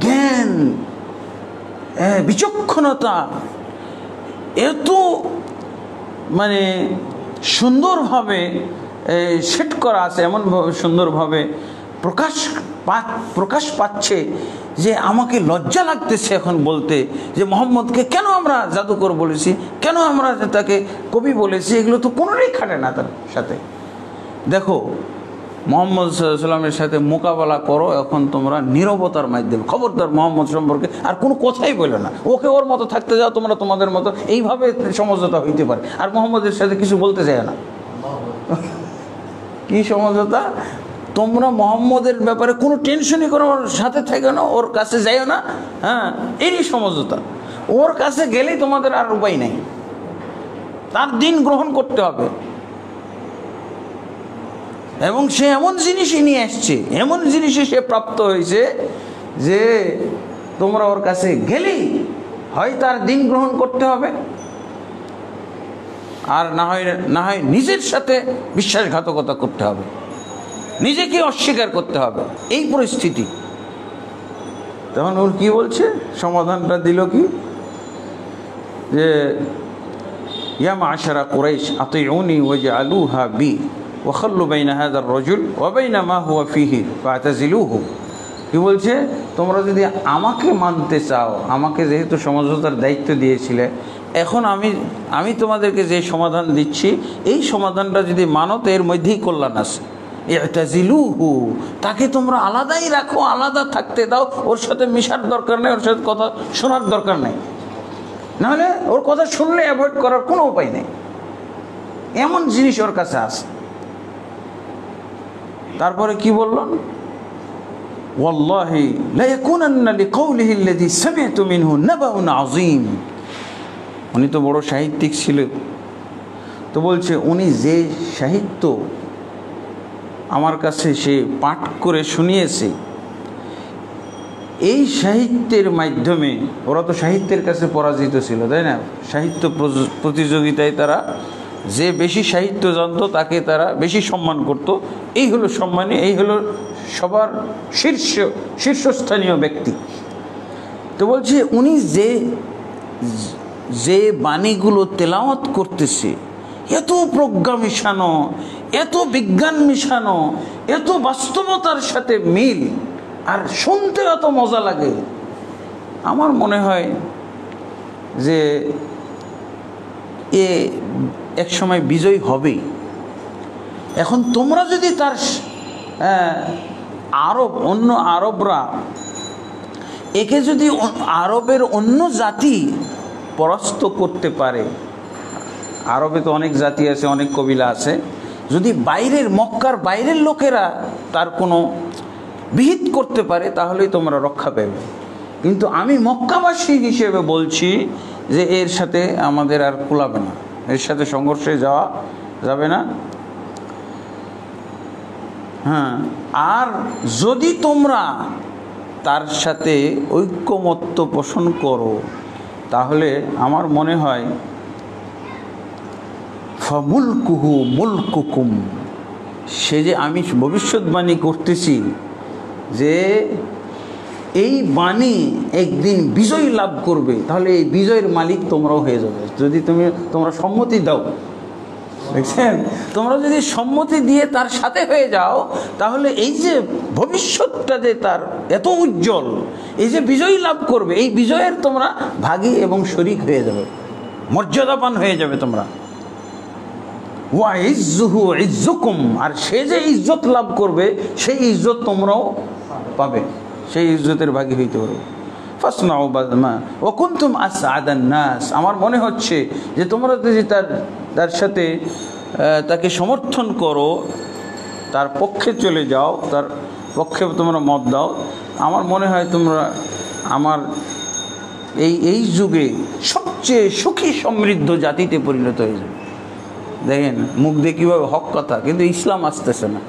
জ্ঞান, বিচক্ষণতা এত মানে সুন্দরভাবে সেট করা আছে, এমনভাবে সুন্দরভাবে প্রকাশ পাচ্ছে যে আমাকে লজ্জা লাগতেছে এখন বলতে যে মোহাম্মদকে কেন আমরা জাদুকর বলেছি, কেন আমরা তাকে কবি বলেছি, এগুলো তো কোনোটাই খাটে না তার সাথে। দেখো মোহাম্মদ সাল্লাল্লাহু আলাইহি ওয়াসাল্লামের সাথে মোকাবেলা করো এখন তোমরা নীরবতার মাধ্যমে, খবরদার মোহাম্মদ সম্পর্কে আর কোনো কথাই বলো না, ওকে ওর মতো থাকতে যাও, তোমরা তোমাদের মতো, এইভাবে সমঝোতা হইতে পারে। আর মোহাম্মদের সাথে কিছু বলতে চায় না, কি সমঝোতা, তোমরা মোহাম্মদের ব্যাপারে কোনো টেনশনই করো, ওর সাথে থেকো না, ওর কাছে যাইও না, হ্যাঁ, এরই সমঝোতা। ওর কাছে গেলেই তোমাদের আর উপায় নেই, তার দিন গ্রহণ করতে হবে। এবং সে এমন জিনিসই নিয়ে আসছে, এমন জিনিসই সে প্রাপ্ত হয়েছে যে তোমরা ওর কাছে গেলেই হয় তার দিন গ্রহণ করতে হবে, আর না হয় নিজের সাথে বিশ্বাসঘাতকতা করতে হবে, নিজেকে অস্বীকার করতে হবে, এই পরিস্থিতি। তখন ওর কি বলছে, সমাধানটা দিল কি, যে ইয়া মা'শারা কুরাইশ আতিউনি ওয়াজআলুহা বি ওয়াখাল্লু বাইনা হাযার রাজুল ওয়া বাইনা মা হুয়া ফিহি ফাতাজিলুহু। কি বলছে, তোমরা যদি আমাকে মানতে চাও, আমাকে যেহেতু সমঝোতার দায়িত্ব দিয়েছিলে, এখন আমি তোমাদেরকে যে সমাধান দিচ্ছি এই সমাধানটা যদি মানো তো এর মধ্যেই কল্যাণ আছে। ইতাজিলুহু, তাকে তোমরা আলাদাই রাখো, আলাদা থাকতে দাও, ওর সাথে মিশার দরকার নেই, ওর সাথে কথা শোনার দরকার নেই, নাহলে ওর কথা শুনলে অ্যাভয়েড করার কোনো উপায় নেই, এমন জিনিস ওর কাছে আছে। তারপরে কি বললেন, ওয়াল্লাহি লা ইয়াকুনান্না লিকাউলিহি আল্লাযী সামি'তু মিনহু নাবাউন আযীম। উনি তো বড় সাহিত্যিক ছিলেন, তো বলছে উনি যে সাহিত্য আমার কাছে সে পাঠ করে শুনিয়েছে, এই সাহিত্যের মাধ্যমে, ওরা তো সাহিত্যের কাছে পরাজিত ছিল, তাই না, সাহিত্য প্রতিযোগিতায় তারা যে বেশি সাহিত্য জানতো তাকে তারা বেশি সম্মান করত, এই হলো সম্মানী, এই হলো সবার শীর্ষস্থানীয় ব্যক্তি। তো বলছে উনি যে বাণীগুলো তেলাওয়াত করতেছে এত প্রজ্ঞা মিশানো, এত বিজ্ঞান মিশানো, এত বাস্তবতার সাথে মিল, আর শুনতে এত মজা লাগে। আমার মনে হয় যে এ এক সময় বিজয় হবেই। এখন তোমরা যদি তার অন্য আরবরা একে যদি আরবের অন্য জাতি পরাস্ত করতে পারে, আরবে তো অনেক জাতি আছে, অনেক কবিলা আছে, যদি বাইরের মক্কার বাইরের লোকেরা তার কোনো বিহিত করতে পারে তাহলেই তোমরা রক্ষা পাবে। কিন্তু আমি মক্কাবাসী হিসেবে বলছি যে এর সাথে আমাদের আর কুলাবে না, এর সাথে সংঘর্ষে যাওয়া যাবে না। হ্যাঁ, আর যদি তোমরা তার সাথে ঐক্যমত্য পোষণ করো তাহলে আমার মনে হয় ফামুলকুহু মুলকুকুম, সে যে আমি ভবিষ্যৎবাণী করতেছি যে এই বাণী একদিন বিজয় লাভ করবে, তাহলে এই বিজয়ের মালিক তোমরাও হয়ে যাবে যদি তোমরা সম্মতি দাও। দেখছেন, তোমরা যদি সম্মতি দিয়ে তার সাথে হয়ে যাও তাহলে এই যে ভবিষ্যৎটা যে তার এত উজ্জ্বল, এই যে বিজয় লাভ করবে, এই বিজয়ের তোমরা ভাগী এবং শরীক হয়ে যাবে, মর্যাদাবান হয়ে যাবে তোমরা। ওয়া ইজ্জুহু ইজ্জুকুম, আর সে যে ইজ্জত লাভ করবে সেই ইজ্জত তোমরাও পাবে, সেই ইজ্জতের ভাগী হইতে পারবে। ফাসনাউ বাদমা ওয়া কুনতুম আসআদান নাস, আমার মনে হচ্ছে যে তোমরা যদি তার সাথে তাকে সমর্থন করো, তার পক্ষে চলে যাও, তার পক্ষে তোমরা মত দাও, আমার মনে হয় তোমরা আমার এই যুগে সবচেয়ে সুখী সমৃদ্ধ জাতিতে পরিণত হয়ে যাবে। দেখেন মুখ দিয়ে কীভাবে হক কথা, কিন্তু ইসলাম আসতেছে না।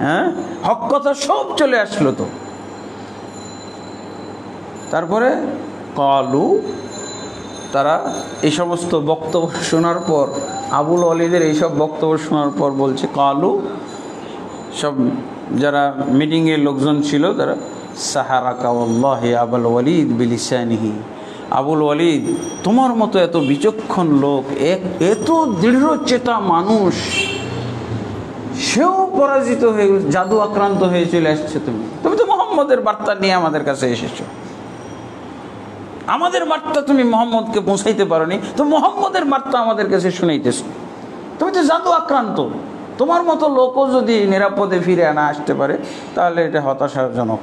হ্যাঁ, হক কথা সব চলে আসলো তো। তারপরে কালু, তারা এই সমস্ত বক্তব্য শোনার পর, আবুল ওয়ালিদের এইসব বক্তব্য শোনার পর বলছে, কালু, সব যারা মিটিংয়ের লোকজন ছিল তারা, সাহারাকা ওয়াল্লাহি আবুল ওয়ালিদ বিলিসানিহি, আবুল ওয়ালিদ তোমার মতো এত বিচক্ষণ লোক, এত দৃঢ়চেতা মানুষ, সেও পরাজিত হয়ে জাদু আক্রান্ত হয়ে চলে আসছে। তুমি তো মোহাম্মদের বার্তা নিয়ে আমাদের কাছে এসেছো, আমাদের বার্তা তুমি মোহাম্মদকে পৌঁছাইতে পারোনি, তো মোহাম্মদের বার্তা আমাদের কাছে শুনাইতেছো। তুমি তো জাদু আক্রান্ত, তোমার মতো লোকও যদি নিরাপদে ফিরে আনা আসতে পারে তাহলে এটা হতাশাজনক।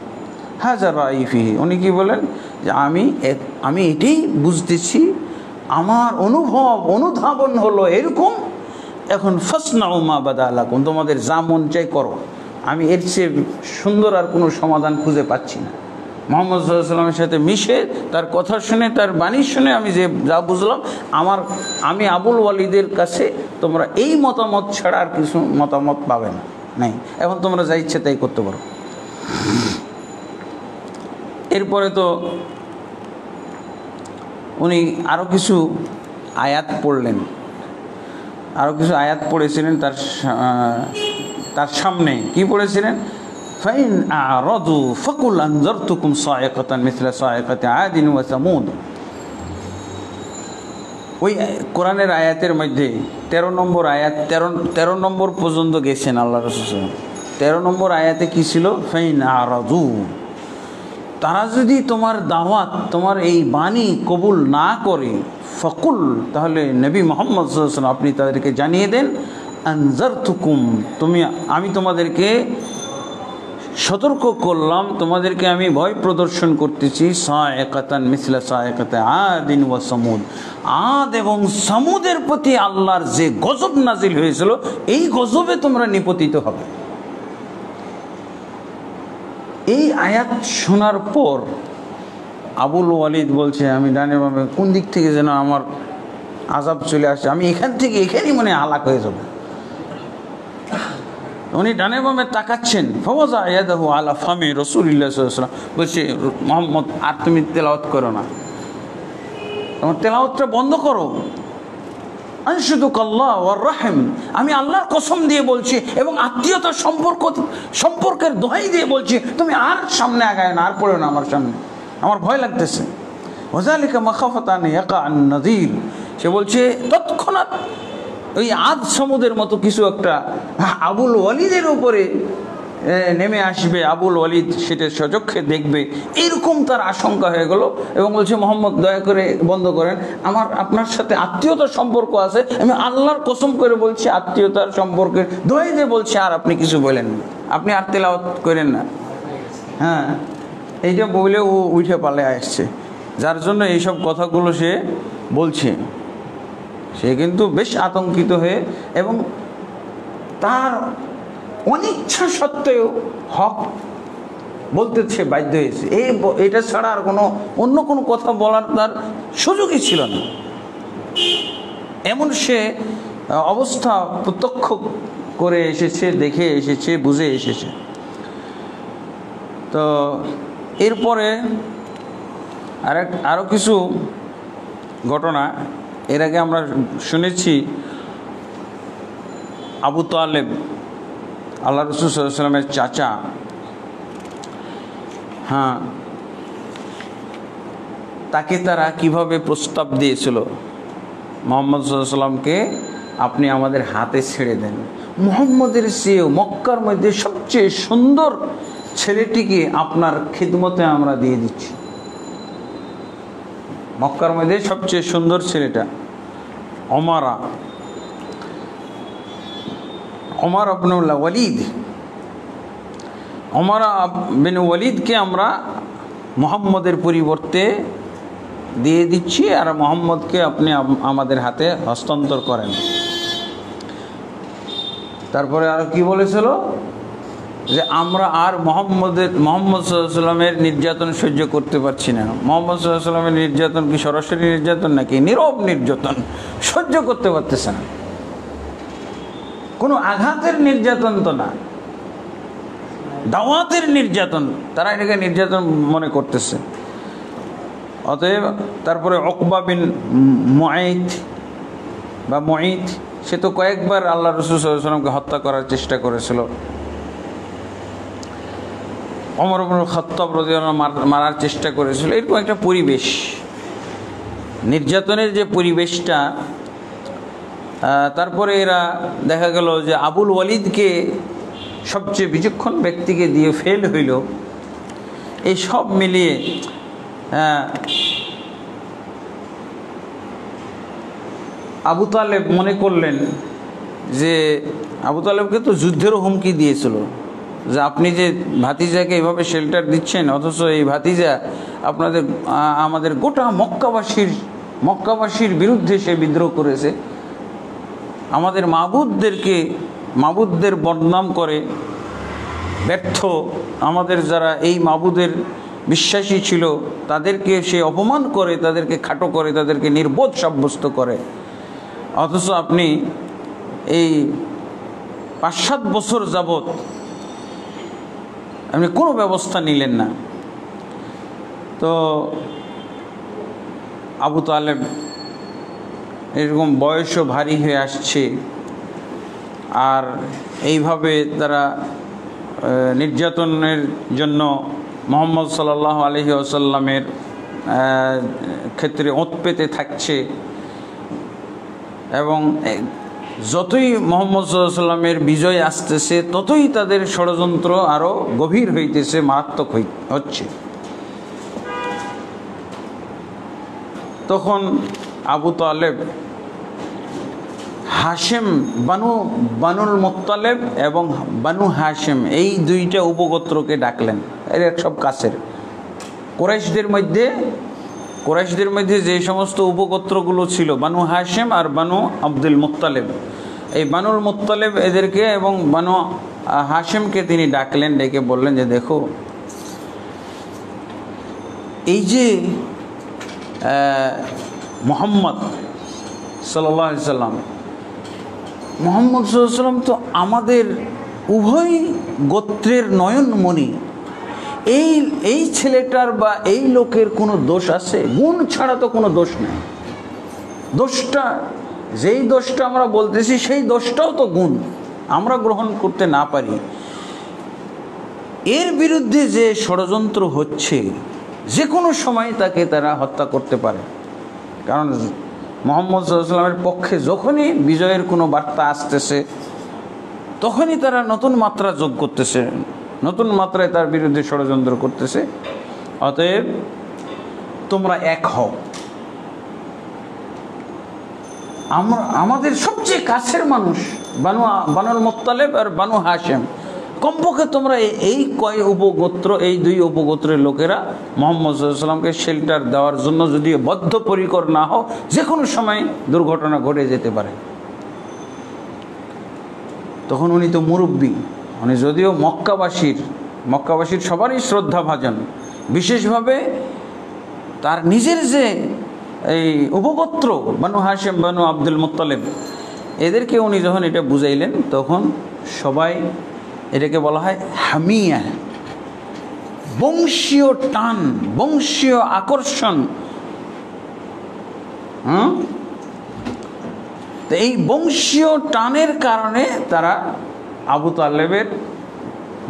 হাজার রাইফিহি, উনি কি বলেন যে আমি এটাই বুঝতেছি, আমার অনুধাবন হলো এরকম। এখন ফাসনাউ মা বাদা লাকুম, তোমাদের যা মন চাই করো, আমি এর চেয়ে সুন্দর আর কোনো সমাধান খুঁজে পাচ্ছি না। মুহাম্মদ সাল্লাল্লাহু আলাইহি ওয়াসাল্লামের সাথে মিশে তার কথা শুনে, তার বাণী শুনে আমি যা বুঝলাম, আমি আবুল ওয়ালিদের কাছে তোমরা এই মতামত ছাড়া আর কিছু মতামত পাবে না, নাই। এখন তোমরা যা ইচ্ছে তাই করতে পারো। এরপরে তো উনি আরও কিছু আয়াত পড়লেন, আরও কিছু আয়াত পড়েছিলেন তার সামনে। কি পড়েছিলেন? ফাইন আরাদু ফাকুল আনজারতুকুম সাইকাতান মিসলা সাইকাতি আদিন ওয়া সামুদ। ওই কোরআনের আয়াতের মধ্যে 13 নম্বর আয়াত, 13 নম্বর পর্যন্ত গেছেন আল্লাহ রাসূল। 13 নম্বর আয়াতে কি ছিল? ফাইন আরাদু, তারা যদি তোমার দাওয়াত, তোমার এই বাণী কবুল না করে, ফকুল, তাহলে নবী মুহাম্মদ সাল্লাল্লাহু আলাইহি ওয়াসাল্লাম আপনি তাদেরকে জানিয়ে দেন, আনজারতুকুম, আমি তোমাদেরকে সতর্ক করলাম, তোমাদেরকে আমি ভয় প্রদর্শন করতেছি, সাইকাতান মিসলা সাইকাতি আদিন ওয়া সামুদ, আদ এবং সামুদের প্রতি আল্লাহর যে গজব নাজিল হয়েছিল, এই গজবে তোমরা নিপতিত হবে। এই আয়াত শোনার পর আবুল ওয়ালিদ বলছে, আমি ডানে বামে কোন দিক থেকে যেন আমার আযাব চলে আসছে, আমি এখান থেকে এখানেই মনে হালাক হয়ে যাব। উনি ডানে বামে তাকাচ্ছেন, ফাওয়াজা ইয়াদাহু আলা ফামি রাসূলুল্লাহ সাল্লাল্লাহু আলাইহি ওয়াসাল্লাম, বলছে মুহাম্মদ আর তুমি তেলাওয়াত করো না, তোমার তেলাওয়াতটা বন্ধ করো। আনশুদুকাল্লাহ ওয়ার রাহিম, আমি আল্লাহর কসম দিয়ে বলছি এবং আত্মীয়তার সম্পর্কের দোহাই দিয়ে বলছি, তুমি আর সামনে আগায় না, আর পড়ো না আমার সামনে, আমার ভয় লাগতেছে। ওয়াযালিকা মাখাফাতান ইয়াকা আন নাযীর, সে বলছে তৎক্ষণাৎ ওই আদ সমুদ্রের মতো কিছু একটা আবুল ওয়ালিদের উপরে নেমে আসবে, আবুল ওয়ালিদ সেটা সচক্ষে দেখবে, এরকম তার আশঙ্কা হয়ে গেল। এবং বলছে, মোহাম্মদ দয়া করে বন্ধ করেন, আমার আপনার সাথে আত্মীয়তার সম্পর্ক আছে, আমি আল্লাহর কসম করে বলছি আত্মীয়তার সম্পর্কের দোহাই দিয়ে বলছি, আর আপনি কিছু বলেন না, আপনি আর তেলাওয়াত করেন না। হ্যাঁ, এইটা বলে ও উঠে পালে আসছে, যার জন্য এইসব কথাগুলো সে বলছে। সে কিন্তু বেশ আতঙ্কিত হয়ে এবং তার অনিচ্ছা সত্ত্বেও হক বলতে সে বাধ্য হয়েছে। এটা ছাড়া আর অন্য কোনো কথা বলার তার সুযোগই ছিল না। এমন সে অবস্থা প্রত্যক্ষ করে এসেছে, দেখে এসেছে, বুঝে এসেছে। তো এরপরে আরও কিছু ঘটনা এর আগে আমরা শুনেছি। আবু তালেব, আল্লাহ রাসূল সাল্লাল্লাহু আলাইহি ওয়াসাল্লামের চাচা, হ্যাঁ, তাকে তারা কিভাবে প্রস্তাব দিয়েছিল, মুহাম্মদ সাল্লাল্লাহু আলাইহি ওয়াসাল্লামকে আপনি আমাদের হাতে ছেড়ে দেন, মুহাম্মদের চেয়েও মক্কার মধ্যে সবচেয়ে সুন্দর ছেলেটিকে আপনার খিদমতে আমরা দিয়ে দিচ্ছি। মক্কার মধ্যে সবচেয়ে সুন্দর ছেলেটা ওমর ইবনুল ওয়ালিদ, ওমর বিন ওয়ালিদকে আমরা মুহাম্মদের পরিবর্তে দিয়ে দিচ্ছি, আর মুহাম্মদকে আপনি আমাদের হাতে হস্তান্তর করেন। তারপরে আর কি বলেছিল, যে আমরা আর মোহাম্মদ সাল্লাল্লাহু আলাইহি ওয়াসাল্লামের নির্যাতন সহ্য করতে পারছি না। মোহাম্মদ সাল্লাল্লাহু আলাইহি ওয়াসাল্লামের নির্যাতন কি সরাসরি নির্যাতন নাকি নীরব নির্যাতন, সহ্য করতে পারতেছে না, কোনো আঘাতের নির্যাতন তো না, দাওয়াতের নির্যাতন, তারা এটাকে নির্যাতন মনে করতেছে। অতএব তারপরে উকবা বিন মুআইত সে তো কয়েকবার আল্লাহ রাসূল সাল্লাল্লাহু আলাইহি ওয়াসাল্লামকে হত্যা করার চেষ্টা করেছিল। ওমর ইবনুল খাত্তাব রাদিয়াল্লাহু আনহু মারার চেষ্টা করেছিল। এরকম একটা পরিবেশ, নির্যাতনের যে পরিবেশটা। তারপরে এরা দেখা গেল যে আবুল ওয়ালিদকে সবচেয়ে বিচক্ষণ ব্যক্তিকে দিয়ে ফেল হইল। এই সব মিলিয়ে আবু তালেব মনে করলেন যে, আবু তালেবকে তো যুদ্ধেরও হুমকি দিয়েছিল যে আপনি যে ভাতিজাকে এভাবে শেল্টার দিচ্ছেন, অথচ এই ভাতিজা আমাদের গোটা মক্কাবাসীর বিরুদ্ধে সে বিদ্রোহ করেছে, আমাদের মাবুদদের বদনাম করে, ব্যর্থ আমাদের যারা এই মাবুদের বিশ্বাসী ছিল তাদেরকে সে অপমান করে, তাদেরকে খাটো করে, তাদেরকে নির্বোধ সাব্যস্ত করে, অথচ আপনি এই ৫-৭ বছর যাবৎ আপনি কোনো ব্যবস্থা নিলেন না। তো আবু তালেব এরকম বয়সও ভারী হয়ে আসছে, আর এইভাবে তারা নির্যাতনের জন্য মুহাম্মদ সাল্লাল্লাহু আলাইহি ওয়াসাল্লামের ক্ষেত্রে ওঁত পেতে থাকছে, এবং যতই মুহাম্মদ সাল্লাল্লাহু আলাইহি ওয়াসাল্লামের বিজয় আসতেছে ততই তাদের ষড়যন্ত্র আরও গভীর হইতেছে, মারাত্মক হচ্ছে। তখন আবু তালেব হাশেম বানুল মুত্তালিব এবং বানু হাশেম এই দুইটা উপগোত্রকে ডাকলেন। এর সব কাছের কুরাইশদের মধ্যে যে সমস্ত উপগোত্রগুলো ছিল, বানু হাশেম আর বানু আব্দুল মুত্তালিব, এই বানুল মুত্তালিব এদেরকে এবং বানু হাশেমকে তিনি ডাকলেন, ডেকে বললেন যে দেখো, এই যে মুহাম্মদ সাল্লাল্লাহু আলাইহি সাল্লাম, মুহাম্মদ সাল্লাল্লাহু আলাইহি সাল্লাম তো আমাদের উভয় গোত্রের নয়নমণি, এই ছেলেটার বা এই লোকের কোনো দোষ আছে? গুণ ছাড়া তো কোনো দোষ নেই। যেই দোষটা আমরা বলতেছি সেই দোষটাও তো গুণ, আমরা গ্রহণ করতে না পারি। এর বিরুদ্ধে যে ষড়যন্ত্র হচ্ছে, যে কোনো সময় তাকে তারা হত্যা করতে পারে, কারণ মুহাম্মদ সাল্লাল্লাহু আলাইহি ওয়াসাল্লামের পক্ষে যখনই বিজয়ের কোনো বার্তা আসতেছে তখনই তারা নতুন মাত্রা যোগ করতেছে, নতুন মাত্রায় তার বিরুদ্ধে ষড়যন্ত্র করতেছে। অতএব তোমরা এক হও। আমাদের সবচেয়ে কাছের মানুষ বানুল মুত্তালিব আর বানু হাশেম, কমপক্ষে তোমরা এই কয় উপগোত্র, এই দুই উপগোত্রের লোকেরা মুহাম্মদ সাল্লাল্লাহু আলাইহি ওয়াসাল্লামকে শেল্টার দেওয়ার জন্য যদি বদ্ধপরিকর না হও, যে কোনো সময় দুর্ঘটনা ঘটে যেতে পারে। তখন উনি তো মুরব্বী, উনি যদিও মক্কাবাসীর সবারই শ্রদ্ধাভাজন, বিশেষভাবে তার নিজের যে এই উপগোত্র বানু হাশেম, বানু আব্দুল মুত্তালিব, এদেরকে উনি যখন এটা বুঝাইলেন তখন সবাই, এটাকে বলা হয় হামিয়া, বংশীয় টান, বংশীয় আকর্ষণ। তো এই বংশীয় টানের কারণে তারা আবু তালেবের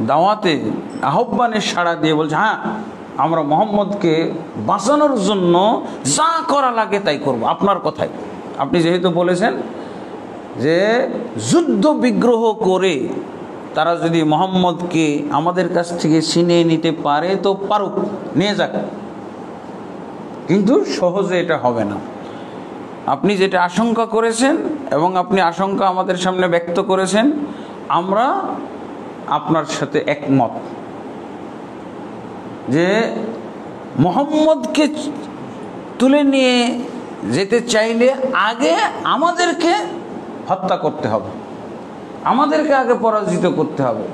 দাওয়াতে, আহ্বানে সাড়া দিয়ে বলছে, হ্যাঁ আমরা মুহাম্মদকে বাঁচানোর জন্য যা করা লাগে তাই করব। আপনার কথাই, আপনি যেহেতু বলেছেন যে যুদ্ধ বিগ্রহ করে তারা যদি মুহাম্মদকে আমাদের কাছ থেকে ছিনিয়ে নিতে পারে তো পারুক, নিয়ে যাক, কিন্তু সহজে এটা হবে না। আপনি যেটা আশঙ্কা করেছেন এবং আপনি আশঙ্কা আমাদের সামনে ব্যক্ত করেছেন, আমরা আপনার সাথে একমত যে মুহাম্মদকে তুলে নিয়ে যেতে চাইলে আগে আমাদেরকে হত্যা করতে হবে, আমাদেরকে আগে পরাজিত করতে হবে,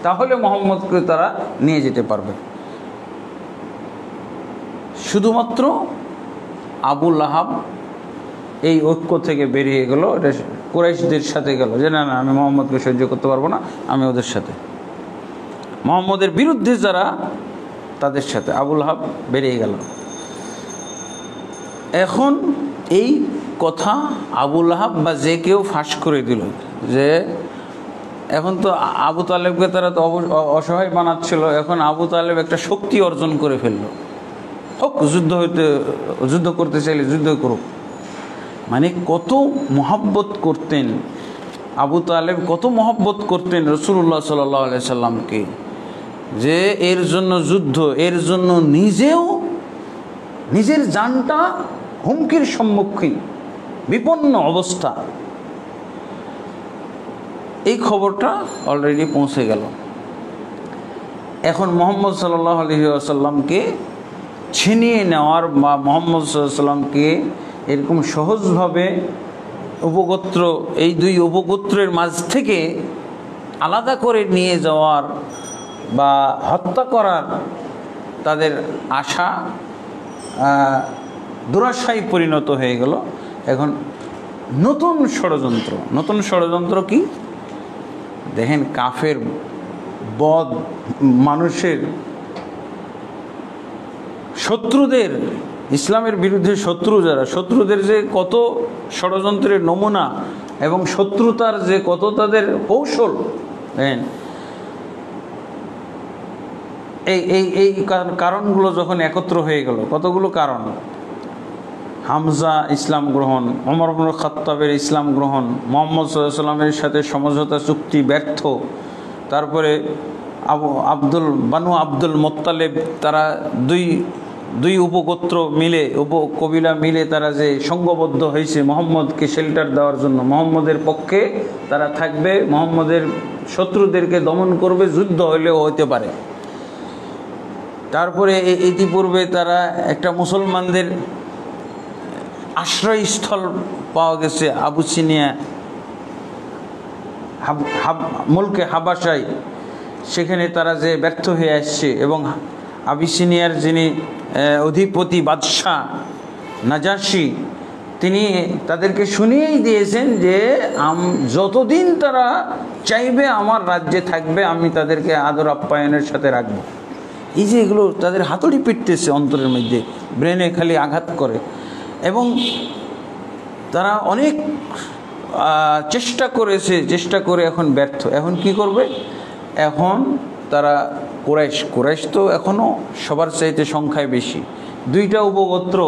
তাহলে মুহাম্মদকে তারা নিয়ে যেতে পারবে। শুধুমাত্র আবু লাহাব এই ঐক্য থেকে বেরিয়ে গেল, এটা কুরাইশদের সাথে গেল যে না না, আমি মুহাম্মদকে সহ্য করতে পারবো না, আমি ওদের সাথে, মুহাম্মদের বিরুদ্ধে যারা তাদের সাথে আবু লাহাব বেরিয়ে গেল। এখন এই কথা আবু লাহাব বা যে কেউ ফাঁস করে দিল যে এখন তো আবু তালেবকে তারা তো অসহায় বানাচ্ছিল, এখন আবু তালেব একটা শক্তি অর্জন করে ফেললো, হোক যুদ্ধ করতে চাইলে যুদ্ধ করুক। মানে কত মহব্বত করতেন আবু তালেব, কত মহব্বত করতেন রাসূলুল্লাহ সাল্লাল্লাহু আলাইহি সাল্লামকে, যে এর জন্য যুদ্ধ, এর জন্য নিজের জানটা হুমকির সম্মুখীন, বিপন্ন অবস্থা। এই খবরটা অলরেডি পৌঁছে গেল। এখন মুহাম্মদ সাল্লাল্লাহু আলাইহি ওয়াসাল্লামকে ছিনিয়ে নেওয়ার বা মুহাম্মদ সাল্লাল্লাহু আলাইহি ওয়াসাল্লামকে এরকম সহজভাবে উপগোত্র, এই দুই উপগোত্রের মাঝ থেকে আলাদা করে নিয়ে যাওয়ার বা হত্যা করার তাদের আশা দুরাশায় পরিণত হয়ে গেল। এখন নতুন ষড়যন্ত্র কি দেখেন, কাফের বদ মানুষের শত্রুদের, ইসলামের বিরুদ্ধে শত্রুদের যে কত ষড়যন্ত্রের নমুনা এবং শত্রুতার যে কত তাদের কৌশল, দেখেন এই কারণগুলো যখন একত্র হয়ে গেল, কতগুলো কারণ, হামজা ইসলাম গ্রহণ, ওমর ইবনে খাত্তাবের ইসলাম গ্রহণ, মুহাম্মদ সাল্লাল্লাহু আলাইহি ওয়াসাল্লামের সাথে সমঝোতা চুক্তি ব্যর্থ, তারপরে বানু আব্দুল মুত্তালিব, তারা দুই উপগোত্র মিলে, উপকবিলা মিলে তারা যে সংঘবদ্ধ হয়েছে মুহাম্মদকে শেল্টার দেওয়ার জন্য, মুহাম্মদের পক্ষে তারা থাকবে, মুহাম্মদের শত্রুদেরকে দমন করবে, যুদ্ধ হলেও হতে পারে। তারপরে ইতিপূর্বে তারা একটা মুসলমানদের আশ্রয়স্থল পাওয়া গেছে আবুসিনিয়া, মুলকে হাবাসায়, সেখানে তারা যে ব্যর্থ হয়ে আসছে এবং আবিসিনিয়ার যিনি অধিপতি বাদশাহ নাজাশি, তিনি তাদেরকে শুনিয়েই দিয়েছেন যে যতদিন তারা চাইবে আমার রাজ্যে থাকবে, আমি তাদেরকে আদর আপ্যায়নের সাথে রাখবো। এই যে এগুলো তাদের হাতুড়ি পিটতেছে অন্তরের মধ্যে, ব্রেনে খালি আঘাত করে, এবং তারা অনেক চেষ্টা করে এখন ব্যর্থ। এখন কি করবে? এখন তারা কুরাইশ তো এখনও সবার চাইতে সংখ্যায় বেশি, দুইটা উপগোত্র,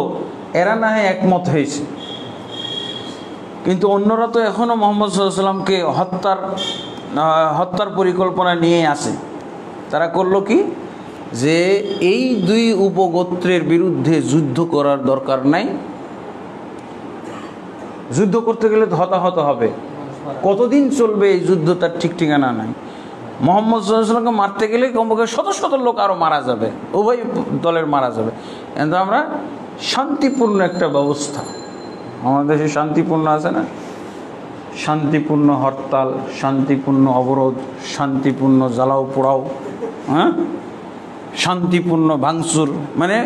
এরা না হয় একমত হয়েছে কিন্তু অন্যরা তো এখনও মুহাম্মদ সাল্লাল্লাহু আলাইহি ওয়াসাল্লামকে হত্যার পরিকল্পনা নিয়ে আসে। তারা করলো কি, যে এই দুই উপগোত্রের বিরুদ্ধে যুদ্ধ করার দরকার নাই, যুদ্ধ করতে গেলে তো হতাহত হবে, কতদিন চলবে এই যুদ্ধ তার ঠিক ঠিকানা নাই। মুহাম্মদ সাল্লাল্লাহু আলাইহি ওয়াসাল্লামকে মারতে গেলে কমপক্ষে শত শত লোক আরও মারা যাবে, উভয় দলের মারা যাবে। কিন্তু আমরা শান্তিপূর্ণ একটা ব্যবস্থা, আমাদের দেশে শান্তিপূর্ণ আছে না, শান্তিপূর্ণ হরতাল, শান্তিপূর্ণ অবরোধ, শান্তিপূর্ণ জ্বালাও পোড়াও, হ্যাঁ, শান্তিপূর্ণ ভাঙচুর, মানে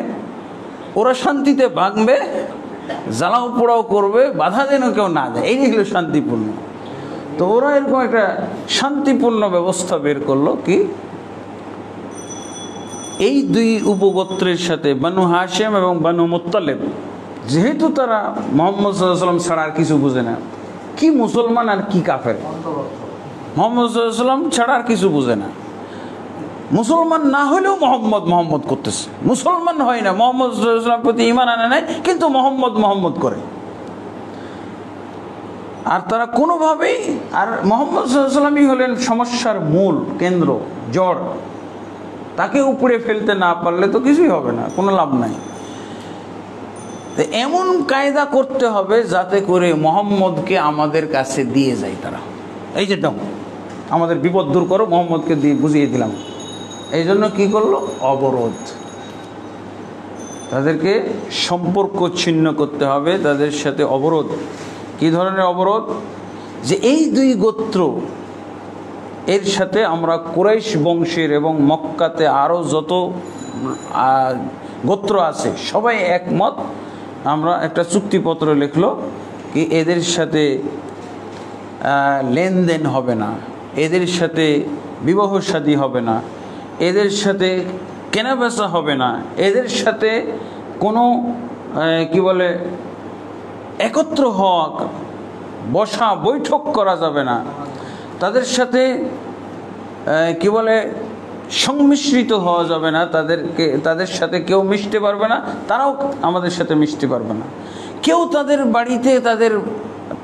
ওরা শান্তিতে ভাঙবে, জ্বালাও পোড়াও করবে, বাধা যেন কেউ না দেয়, এই হলো শান্তিপূর্ণ। তো ওরা এরকম একটা শান্তিপূর্ণ ব্যবস্থা বের করলো কি, এই দুই উপগোত্রের সাথে বানু হাশেম এবং বানু মুত্তালিব, যেহেতু তারা মুহাম্মদ সাল্লাল্লাহু আলাইহি ওয়াসাল্লাম ছাড়া আর কিছু বুঝে না, কি মুসলমান আর কি কাফের, মুহাম্মদ সাল্লাল্লাহু আলাইহি ওয়াসাল্লাম ছাড়া আর কিছু বুঝে না। মুসলমান না হলেও মোহাম্মদ করতেছে, মুসলমান হয় না, মুহাম্মদ সাল্লাল্লাহু আলাইহি ওয়াসাল্লামের প্রতি ঈমান আনে নাই, কিন্তু মোহাম্মদ করে। আর তারা কোনোভাবেই, আর মুহাম্মদ সাল্লাল্লাহু আলাইহি ওয়াসাল্লামই হলেন সমস্যার মূল কেন্দ্র, জড়, তাকে উপড়ে ফেলতে না পারলে তো কিছুই হবে না, কোনো লাভ নাই। তো এমন কায়দা করতে হবে যাতে করে মুহাম্মদকে আমাদের কাছে দিয়ে যায় তারা, এই যে দাও আমাদের বিপদ দূর করো, মুহাম্মদকে দিয়ে বুঝিয়ে দিলাম। এই জন্য কী করলো, অবরোধ, তাদেরকে সম্পর্ক ছিন্ন করতে হবে, তাদের সাথে অবরোধ। কী ধরনের অবরোধ, যে এই দুই গোত্র, এর সাথে আমরা কুরাইশ বংশের এবং মক্কাতে আরও যত গোত্র আছে সবাই একমত, আমরা একটা চুক্তিপত্র লিখলো কি এদের সাথে লেনদেন হবে না, এদের সাথে বিবাহ শাদী হবে না, এদের সাথে কেনাবেচা হবে না, এদের সাথে কোনো কি বলে একত্র হওয়া, বসা বৈঠক করা যাবে না, তাদের সাথে কি বলে সংমিশ্রিত হওয়া যাবে না, তাদের সাথে কেউ মিশতে পারবে না, তারাও আমাদের সাথে মিশতে পারবে না, কেউ তাদের বাড়িতে তাদের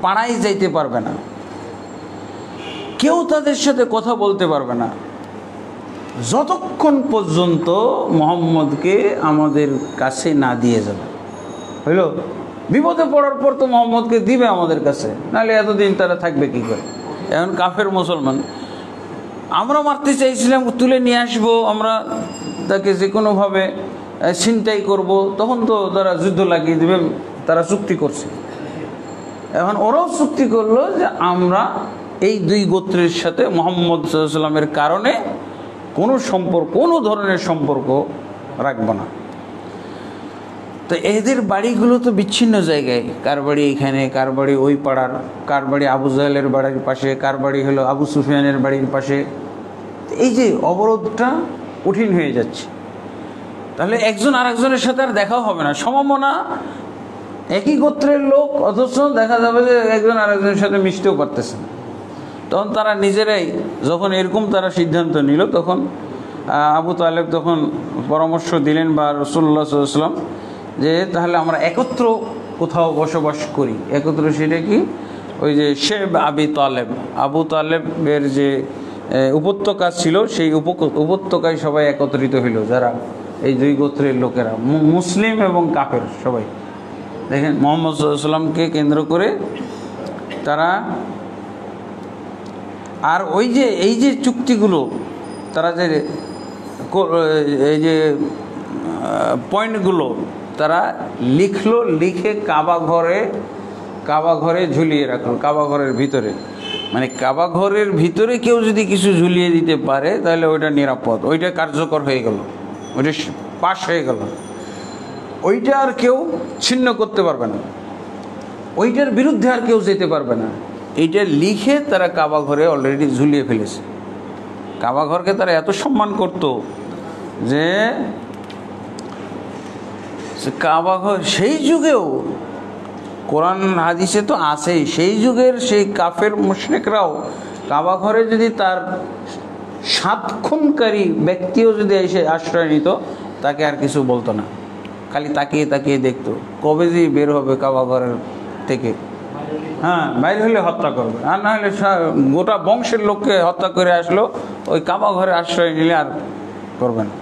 পাড়ায় যাইতে পারবে না, কেউ তাদের সাথে কথা বলতে পারবে না, যতক্ষণ পর্যন্ত মুহাম্মদকে আমাদের কাছে না দিয়ে যাবে। হইল, বিপদে পড়ার পর তো মুহাম্মদকে দিবে আমাদের কাছে, নাহলে এতদিন তারা থাকবে কি করে। এখন কাফের মুসলমান, আমরা মারতে চাইছিলাম, তুলে নিয়ে আসবো, আমরা তাকে যে কোনোভাবে ছিনতাই করব, তখন তো তারা যুদ্ধ লাগিয়ে দেবে, তারা চুক্তি করছে। এখন ওরাও চুক্তি করলো যে আমরা এই দুই গোত্রের সাথে মুহাম্মদ সাল্লাল্লাহু আলাইহি ওয়াসাল্লামের কারণে কোনো সম্পর্ক, কোনো ধরনের সম্পর্ক রাখবো না। তো এদের বাড়িগুলো তো বিচ্ছিন্ন জায়গায়, কার বাড়ি এখানে, কার বাড়ি ওই পাড়ার, কার বাড়ি আবু জাহেলের বাড়ির পাশে, কার বাড়ি হলো আবু সুফিয়ানের বাড়ির পাশে। এই যে অবরোধটা কঠিন হয়ে যাচ্ছে, তাহলে একজন আরেকজনের সাথে আর দেখাও হবে না, সম্ভাবনা একই গোত্রের লোক, অথচ দেখা যাবে যে একজন আরেকজনের সাথে মিশতেও পারতেছে না। তখন তারা নিজেরাই, যখন এরকম তারা সিদ্ধান্ত নিল, তখন আবু তালেব তখন পরামর্শ দিলেন, বা রাসূলুল্লাহ সাল্লাল্লাহু আলাইহি ওয়াসাল্লাম, যে তাহলে আমরা একত্র কোথাও বসবাস করি। একত্র সেটা কি, ওই যে শেব আবু তালেবের যে উপত্যকা ছিল, সেই উপত্যকায় সবাই একত্রিত হইল, যারা এই দুই গোত্রের লোকেরা, মুসলিম এবং কাফের সবাই। দেখেন মুহাম্মদ সাল্লাল্লাহু আলাইহি ওয়াসাল্লামকে কেন্দ্র করে তারা, আর ওই যে এই যে চুক্তিগুলো তারা যে এই যে পয়েন্টগুলো তারা লিখলো, লিখে কাবা ঘরে ঝুলিয়ে রাখলো, কাবা ঘরের ভিতরে। মানে কাবা ঘরের ভিতরে কেউ যদি কিছু ঝুলিয়ে দিতে পারে তাহলে ওইটা নিরাপদ, ওইটা কার্যকর হয়ে গেল, ওইটা পাশ হয়ে গেল, ওইটা আর কেউ ছিন্ন করতে পারবে না, ওইটার বিরুদ্ধে আর কেউ যেতে পারবে না। এইটা লিখে তারা কাবা ঘরে অলরেডি ঝুলিয়ে ফেলেছে। কাবা ঘরকে তারা এত সম্মান করত যে কাবা ঘর সেই যুগেও, কোরআন হাদিসে তো আছেই, সেই যুগের সেই কাফের মুশরিকরাও কাবা ঘরে যদি তার 7 খুনকারী ব্যক্তিও যদি এসে আশ্রয় নিত, তাকে আর কিছু বলতো না, খালি তাকিয়ে তাকিয়ে দেখতো কবে যে বের হবে কাবা ঘরের থেকে। হ্যাঁ, বাইরে হলে হত্যা করবে, আর না হলে গোটা বংশের লোককে হত্যা করে আসলো, ওই কাবা ঘরে আশ্রয় নিলে আর করবে না,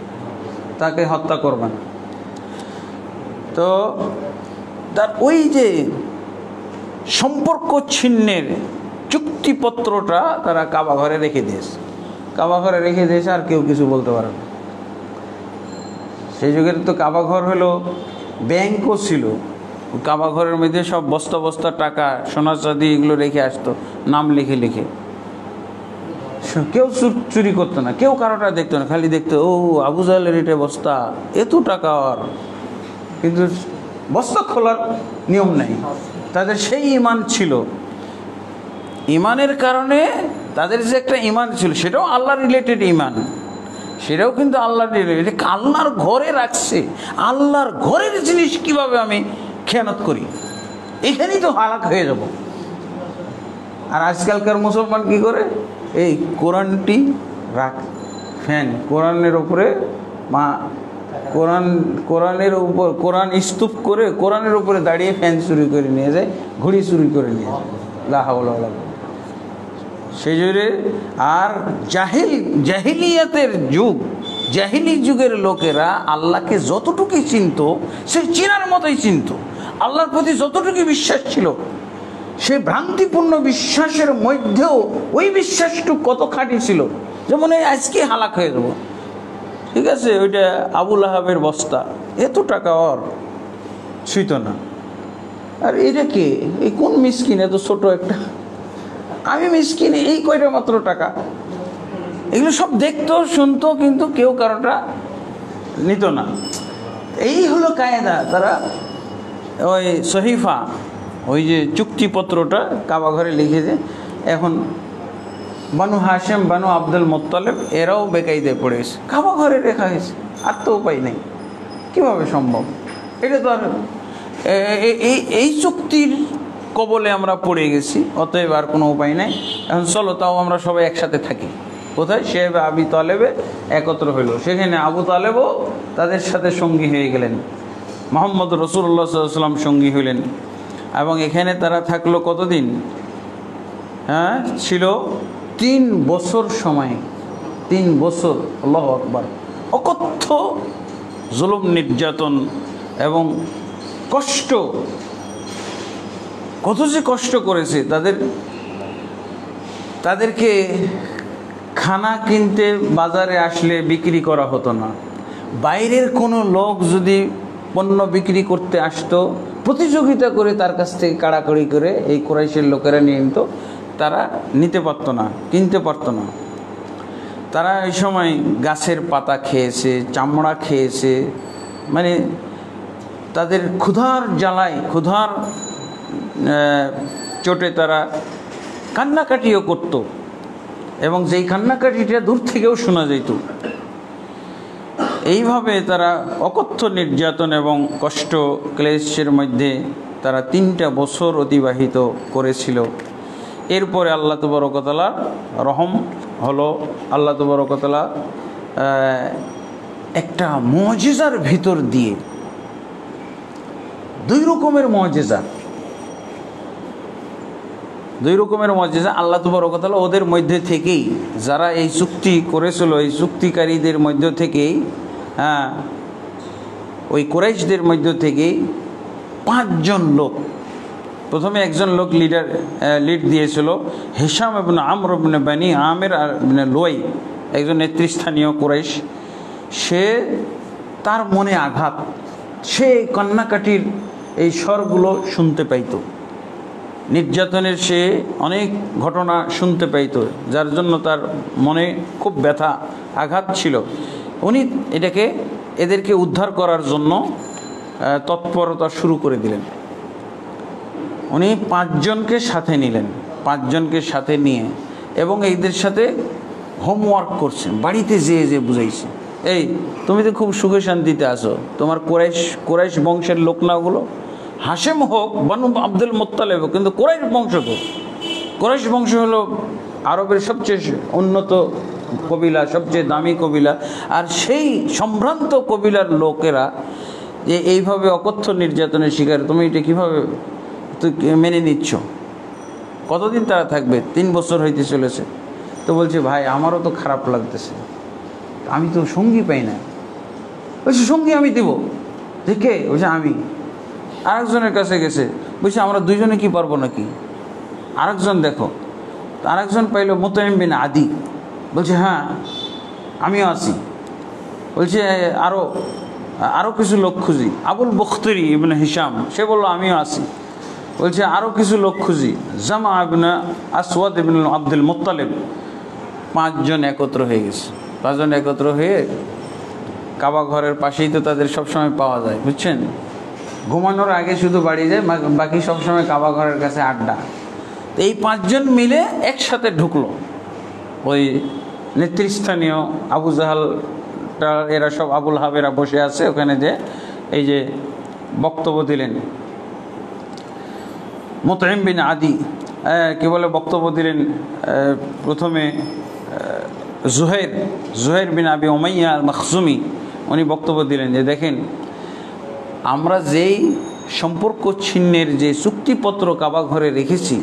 তাকে হত্যা করবে না। তো তার ওই যে সম্পর্ক ছিন্নের চুক্তিপত্রটা তারা কাবা ঘরে রেখে দিয়েছে, কাবা ঘরে রেখে দিয়েছে, আর কেউ কিছু বলতে পারে না। সেই যুগের তো কাবা ঘর হলো ব্যাংকও ছিল, কাবা ঘরের মধ্যে সব বস্তা বস্তা টাকা, সোনা চাঁদি এগুলো রেখে আসতো, নাম লিখে লিখে। কেউ চুরি করতো না, কেউ কারোটা দেখতো না, খালি দেখতো ও আবু জাহেলের এটা বস্তা, এত টাকা আর। কিন্তু বস্তা খোলার নিয়ম নেই, তাদের সেই ঈমান ছিল। ঈমানের কারণে তাদের যে একটা ঈমান ছিল, সেটাও আল্লাহ রিলেটেড ঈমান, সেটাও কিন্তু আল্লাহ রিলেটেড। আল্লাহর ঘরে রাখছে, আল্লাহর ঘরের জিনিস কিভাবে আমি খেয়ানত করি, এখানেই তো হালাক হয়ে যাব। আর আজকালকার মুসলমান কি করে, এই কোরআনটি রাখ ফ্যান, কোরআনের উপরে কোরআনের উপর কোরআন স্তূপ করে কোরআনের উপরে দাঁড়িয়ে ফ্যান চুরি করে নিয়ে যায়, ঘড়ি চুরি করে নিয়ে যায়, লা হাওলা ওয়ালা কুওয়াতা। সেই জন্য আর জাহিলিয়াতের যুগ, জাহিলি যুগের লোকেরা আল্লাহকে যতটুকু চিনত, সে চিনার মতোই চিনত। আল্লাহর প্রতি যতটুকু বিশ্বাস ছিল, সে ভ্রান্তিপূর্ণ বিশ্বাসের মধ্যেও ওই বিশ্বাসটুকু কত খাঁটি ছিল। যেমন এই আজকে হালাক হয়ে যাব, ঠিক আছে, ওইটা আবুল আহাবের বস্তা, এত টাকা ওর ছুঁইত না। আর এটা কে, এই কোন মিসকিন, এত ছোট একটা, আমি মিসকিন, এই কয়টা মাত্র টাকা। এগুলো সব দেখতো শুনতো, কিন্তু কেউ কারোটা নিত না। এই হলো কায়দা। তারা ওই সহিফা, ওই যে চুক্তিপত্রটা কাবা ঘরে লিখেছে। এখন বানু হাশেম, বানু আব্দুল মুত্তালিব এরাও বেকায়দায় পড়ে গেছে, কাবা ঘরে রেখা হয়েছে, আর তো উপায় নেই, কীভাবে সম্ভব? এটা তো আর এই চুক্তির কবলে আমরা পড়ে গেছি, অতএব আর কোনো উপায় নেই। এখন চলো, তাও আমরা সবাই একসাথে থাকি। কোথায়? শেবে আবি তালেবে একত্র হইল, সেখানে আবু তালেবও তাদের সাথে সঙ্গী হয়ে গেলেন, মুহাম্মদ রাসূলুল্লাহ সাল্লাল্লাহু আলাইহি ওয়াসাল্লাম সঙ্গী হইলেন। এবং এখানে তারা থাকলো কতদিন? হ্যাঁ, ছিল 3 বছর সময়, 3 বছর। আল্লাহু আকবার। অকথ্য জুলুম, নির্যাতন এবং কষ্ট, কত যে কষ্ট করেছে তাদেরকে খানা কিনতে বাজারে আসলে বিক্রি করা হতো না। বাইরের কোনো লোক যদি পণ্য বিক্রি করতে আসতো, প্রতিযোগিতা করে তার কাছ থেকে কাড়াকাড়ি করে এই কুরাইশের লোকেরা নিয়ে নিত, তারা নিতে পারতো না, কিনতে পারতো না। তারা এই সময় গাছের পাতা খেয়েছে, চামড়া খেয়েছে, মানে তাদের ক্ষুধার জ্বালায়, ক্ষুধার চোটে তারা কান্নাকাটিও করত, এবং যেই কান্নাকাটিটা দূর থেকেও শোনা যেত। এইভাবে তারা অকথ্য নির্যাতন এবং কষ্ট ক্লেশের মধ্যে তারা 3টা বছর অতিবাহিত করেছিল। এরপরে আল্লাহ তাবারক ওয়া তাআলা রহম হলো। আল্লাহ তাবারক ওয়া তাআলা একটা মুজিজার ভিতর দিয়ে, 2 রকমের মুজিজা, 2 রকমের মুজিজা আল্লাহ তাবারক ওয়া তাআলা ওদের মধ্যে থেকেই, যারা এই চুক্তি করেছিল, এই চুক্তিকারীদের মধ্য থেকেই, হ্যাঁ, ওই কুরাইশদের মধ্য থেকেই 5 জন লোক, প্রথমে একজন লোক লিড দিয়েছিল, হিশাম ইবনে আমর ইবনে বানি আমির ইবনে লুয়াই, একজন নেতৃস্থানীয় কুরাইশ। সে, তার মনে আঘাত, সে কান্নাকাটির এই স্বরগুলো শুনতে পাইত, নির্যাতনের সে অনেক ঘটনা শুনতে পাইত, যার জন্য তার মনে খুব ব্যথা, আঘাত ছিল। উনি এদেরকে উদ্ধার করার জন্য তৎপরতা শুরু করে দিলেন। উনি 5 জনকে সাথে নিলেন, 5 জনকে সাথে নিয়ে, এবং এদের সাথে হোমওয়ার্ক করছেন, বাড়িতে যেয়ে বুঝাইছে, এই তুমি তো খুব সুখে শান্তিতে আছো, তোমার কুরাইশ বংশের লোক না, ওগুলো হাশেম হোক, বানু আব্দুল মুত্তালিব হোক, কিন্তু কুরাইশ বংশ হোক। কুরাইশ বংশ হলো আরবের সবচেয়ে উন্নত কবিলা, সবচেয়ে দামি কবিলা। আর সেই সম্ভ্রান্ত কবিলার লোকেরা যে এইভাবে অকথ্য নির্যাতনের শিকার, তুমি এটা কীভাবে মেনে নিচ্ছ? কতদিন তারা থাকবে? 3 বছর হইতে চলেছে। তো বলছে ভাই আমারও তো খারাপ লাগতেছে, আমি তো সঙ্গী পাই না। বলছে সঙ্গী আমি দেবো। যে কে? বলছে আমি। আরেকজনের কাছে গেছে, বলছে আমরা দুইজনে কি পারবো নাকি? আরেকজন দেখো, আরেকজন পাইল মুতাইম বিন আদি। বলছে হ্যাঁ আমিও আছি। বলছে আরও কিছু লোক খুঁজি। আবুল বখতরি ইবনে হিশাম, সে বললো আমিও আছি। বলছে আরও কিছু লোক খুঁজি। জামা ইবনে আসওয়াদ ইবনে আব্দুল মুত্তালিব। 5 জন একত্র হয়ে গেছে। 5 জন একত্র হয়ে কাবা ঘরের পাশেই তো তাদের সবসময় পাওয়া যায়, বুঝছেন? ঘুমানোর আগে শুধু বাড়ি যায়, বাকি সবসময় কাবা ঘরের কাছে আড্ডা। তো এই 5 জন মিলে একসাথে ঢুকলো। ওই নেতৃস্থানীয় আবু জাহালটা, এরা সব আবুল হাবেরা বসে আছে ওখানে, যে এই যে বক্তব্য দিলেন মুতাইম বিন আদি, কি বলে বক্তব্য দিলেন। প্রথমে জুহাইর বিন আবি উমাইয়া আল মখজুমি, উনি বক্তব্য দিলেন যে দেখেন, আমরা যেই সম্পর্ক ছিন্নের যে চুক্তিপত্র কাবা ঘরে রেখেছি,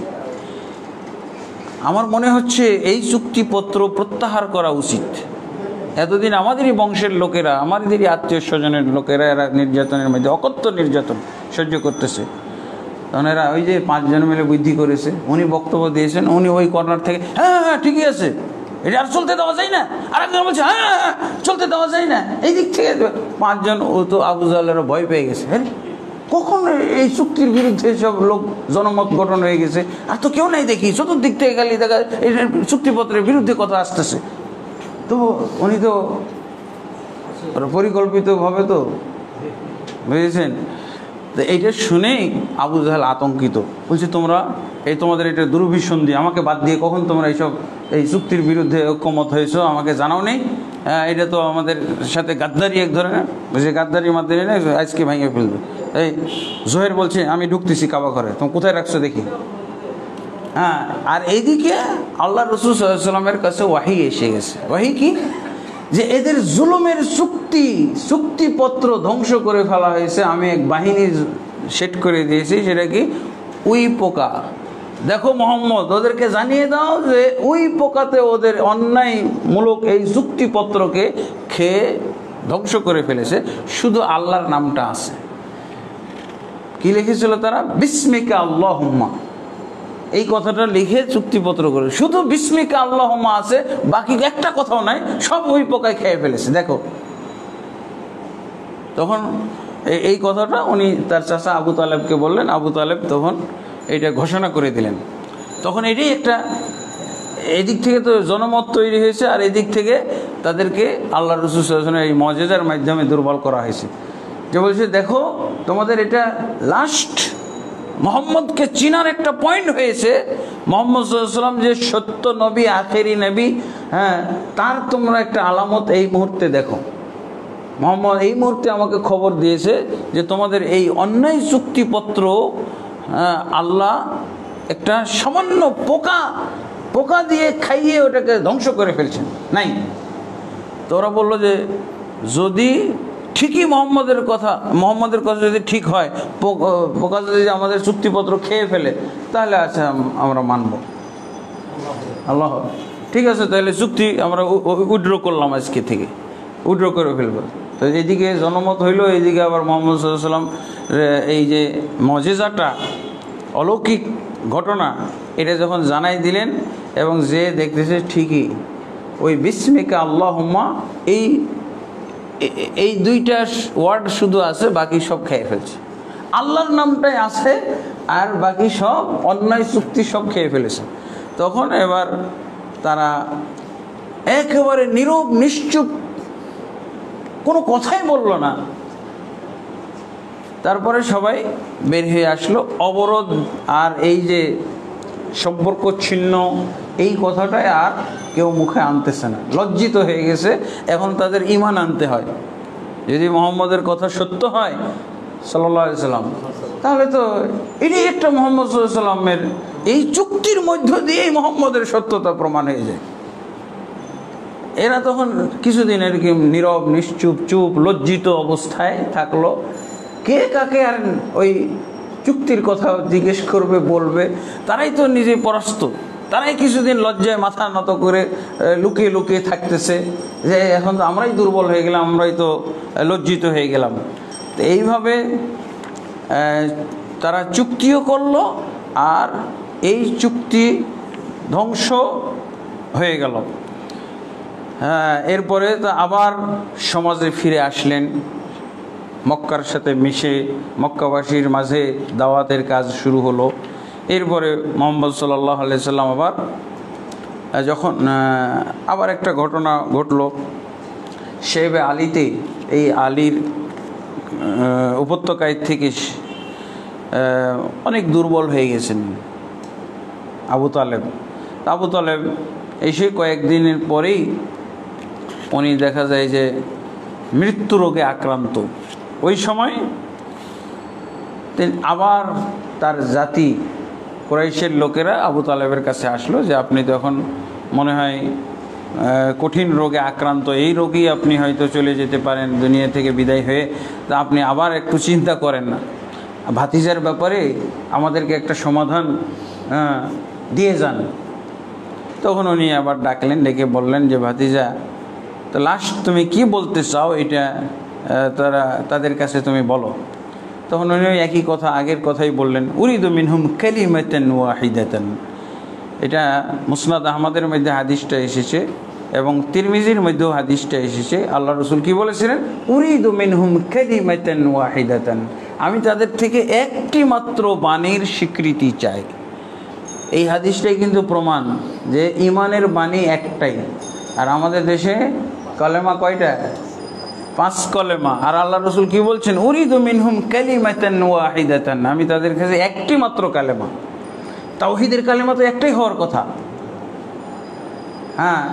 আমার মনে হচ্ছে এই চুক্তিপত্র প্রত্যাহার করা উচিত। এতদিন আমাদেরই বংশের লোকেরা, আমাদেরই আত্মীয় স্বজনের লোকেরা এরা নির্যাতনের মধ্যে অকথ্য নির্যাতন সহ্য করতেছে। তখন এরা ওই যে 5 জন মিলে বুদ্ধি করেছে, উনি বক্তব্য দিয়েছেন, উনি ওই কর্নার থেকে হ্যাঁ হ্যাঁ ঠিকই আছে, এটা আর চলতে দেওয়া যায় না। আর একজন বলছে হ্যাঁ হ্যাঁ চলতে দেওয়া যায় না, এই দিক থেকে 5 জন। ও তো আবু জাহলেরও ভয় পেয়ে গেছে, হ্যাঁ কখন এই চুক্তির বিরুদ্ধে সব লোক জনমত গঠন হয়ে গেছে, আর তো কেউ নাই দেখি, চতুর্দিক থেকে খালি দেখা এই চুক্তিপত্রের বিরুদ্ধে কথা আসতেছে। তো উনি তো পরিকল্পিতভাবে, তো বুঝেছেন। তো এইটা শুনেই আবু জাহল আতঙ্কিত। বলছে তোমরা তোমাদের এটা দুর্ভিসন্ধি, আমাকে বাদ দিয়ে কখন তোমরা এই চুক্তির বিরুদ্ধে ঐক্যমত হয়েছো আমাকে জানাও নেই। এটা তো আমাদের সাথে গাদ্দারি এক ধরনের, বুঝে গাদ্দারির মাধ্যমে না আজকে ভেঙে ফেলবে। এই জোহের বলছে আমি ঢুকতেছি কাবা ঘরে, তুমি কোথায় রাখছো দেখি। হ্যাঁ, আর এইদিকে আল্লাহ রসুল সাল্লাল্লাহু আলাইহি ওয়াসাল্লামের কাছে ওয়াহি এসে গেছে। ওয়াহি কি? যে এদের জুলুমের চুক্তিপত্র ধ্বংস করে ফেলা হয়েছে। আমি এক বাহিনী সেট করে দিয়েছি, সেটা কি? উই পোকা। দেখো মোহাম্মদ, ওদেরকে জানিয়ে দাও যে উই পোকাতে ওদের অন্যায়মূলক এই চুক্তিপত্রকে খেয়ে ধ্বংস করে ফেলেছে, শুধু আল্লাহর নামটা আছে। কি লিখেছিল তারা? বিসমিকা আল্লাহুম্মা। এই কথাটা লিখে চুক্তিপত্র করে, শুধু বিসমিকা আল্লাহুম্মা আছে, বাকি একটা কথাও নাই, সব ওই পোকায় খেয়ে ফেলেছে। দেখো, তখন এই কথাটা উনি তার চাচা আবু তালেবকে বললেন। আবু তালেব তখন এইটা ঘোষণা করে দিলেন। তখন এটাই একটা, এদিক থেকে তো জনমত তৈরি হয়েছে, আর এদিক থেকে তাদেরকে আল্লাহ রাসূল সাল্লাল্লাহু আলাইহি ওয়াসাল্লাম এই মুজিজার মাধ্যমে দুর্বল করা হয়েছে। যে বলছে দেখো তোমাদের এটা লাস্ট মোহাম্মদকে চিনার একটা পয়েন্ট হয়েছে। মোহাম্মদ সাল্লাল্লাহু আলাইহি ওয়াসাল্লাম যে সত্য নবী, আখেরি নবী, হ্যাঁ, তার তোমরা একটা আলামত এই মুহূর্তে দেখো। মোহাম্মদ এই মুহূর্তে আমাকে খবর দিয়েছে যে তোমাদের এই অন্যায় চুক্তিপত্র আল্লাহ একটা সামান্য পোকা দিয়ে খাইয়ে ওটাকে ধ্বংস করে ফেলছেন নাই। তো ওরা বললো যে যদি ঠিকই মোহাম্মদের কথা যদি ঠিক হয়, পোকা যদি আমাদের চুক্তিপত্র খেয়ে ফেলে, তাহলে আচ্ছা আমরা মানব। আল্লাহ ঠিক আছে, তাহলে চুক্তি আমরা উইথড্র করলাম, আজকে থেকে উইথড্র করে ফেলবো। তো এইদিকে জনমত হইল, এইদিকে আবার মোহাম্মদ সাল্লাল্লাহু আলাইহি ওয়াসাল্লাম এই যে মুজিজাটা, অলৌকিক ঘটনা, এটা যখন জানাই দিলেন, এবং যে দেখতেছে ঠিকই ওই বিসমিকা আল্লাহুম্মা এই 2টা ওয়ার্ড শুধু আছে, বাকি সব খেয়ে ফেলছে। আল্লাহর নামটাই আছে, আর বাকি সব অন্যায় চুক্তি সব খেয়ে ফেলেছে। তখন এবার তারা একেবারে নীরব নিশ্চুপ, কোনো কথাই বলল না। তারপরে সবাই বের হয়ে আসলো। অবরোধ আর এই যে সম্পর্ক ছিন্ন, এই কথাটাই আর কেউ মুখে আনতেছে না, লজ্জিত হয়ে গেছে। এখন তাদের ঈমান আনতে হয়। যদি মুহাম্মদের কথা সত্য হয় সাল্লাল্লাহু আলাইহি সাল্লাম, তাহলে তো এটাই একটা মুহাম্মদ সাল্লাল্লাহু আলাইহি সাল্লামের এই চুক্তির মধ্য দিয়েই মুহাম্মদের সত্যতা প্রমাণ হয়ে যায়। এরা তখন কিছুদিন এরকম নীরব নিশ্চুপ চুপ লজ্জিত অবস্থায় থাকলো। কে কাকে আর ওই চুক্তির কথা জিজ্ঞেস করবে, বলবে, তারাই তো নিজে পরাস্ত। তারাই কিছুদিন লজ্জায় মাথা নত করে লুকিয়ে লুকিয়ে থাকতেছে যে এখন তো আমরাই দুর্বল হয়ে গেলাম, আমরাই তো লজ্জিত হয়ে গেলাম। তো এইভাবে তারা চুক্তিও করলো, আর এই চুক্তি ধ্বংস হয়ে গেল। এরপরে তো আবার সমাজে ফিরে আসলেন, মক্কার সাথে মিশে মক্কাবাসীর মাঝে দাওয়াতের কাজ শুরু হলো। এরপরে মুহাম্মদ সাল্লাল্লাহু আলাইহি সাল্লাম আবার যখন আবার একটা ঘটনা ঘটলো, শেবে আলীতে, এই আলীর উপত্যকায় থেকে অনেক দুর্বল হয়ে গেছেন আবু তালেব। আবু তালেব এসে কয়েকদিনের পরেই উনি দেখা যায় যে মৃত্যু রোগে আক্রান্ত। ওই সময় আবার তার জাতি কুরাইশের লোকেরা আবু তালেবের কাছে আসলো যে আপনি তো এখন মনে হয় কঠিন রোগে আক্রান্ত, এই রোগী আপনি হয়তো চলে যেতে পারেন দুনিয়া থেকে বিদায় হয়ে, তা আপনি আবার একটু চিন্তা করেন না, ভাতিজার ব্যাপারে আমাদেরকে একটা সমাধান দিয়ে যান। তখন উনি আবার ডাকলেন, ডেকে বললেন যে ভাতিজা, তো লাস্ট তুমি কি বলতে চাও এটা তাদের কাছে তুমি বলো। তখন উনি একই কথা, আগের কথাই বললেন, উরিদু মিনহুম কালিমাতান ওয়াহিদাতান। এটা মুসনাদ আহমদের মধ্যে হাদিসটা এসেছে এবং তিরমিজির মধ্যেও হাদিসটা এসেছে। আল্লাহ রসুল কি বলেছিলেন? উরিদু মিনহুম কালিমাতান ওয়াহিদাতান, আমি তাদের থেকে একটি মাত্র বাণীর স্বীকৃতি চাই। এই হাদিসটাই কিন্তু প্রমাণ যে ইমানের বাণী একটাই। আর আমাদের দেশে কলেমা কয়টা? 5 কলেমা। আর আল্লাহ রসুল কি বলছেন? উরিদু মিনহুম কালিমাতান ওয়াহিদাতান, আমি তাদের কাছে একটি মাত্র কালেমা। তাওহীদের কালেমা তো একটাই হওয়ার কথা। হ্যাঁ,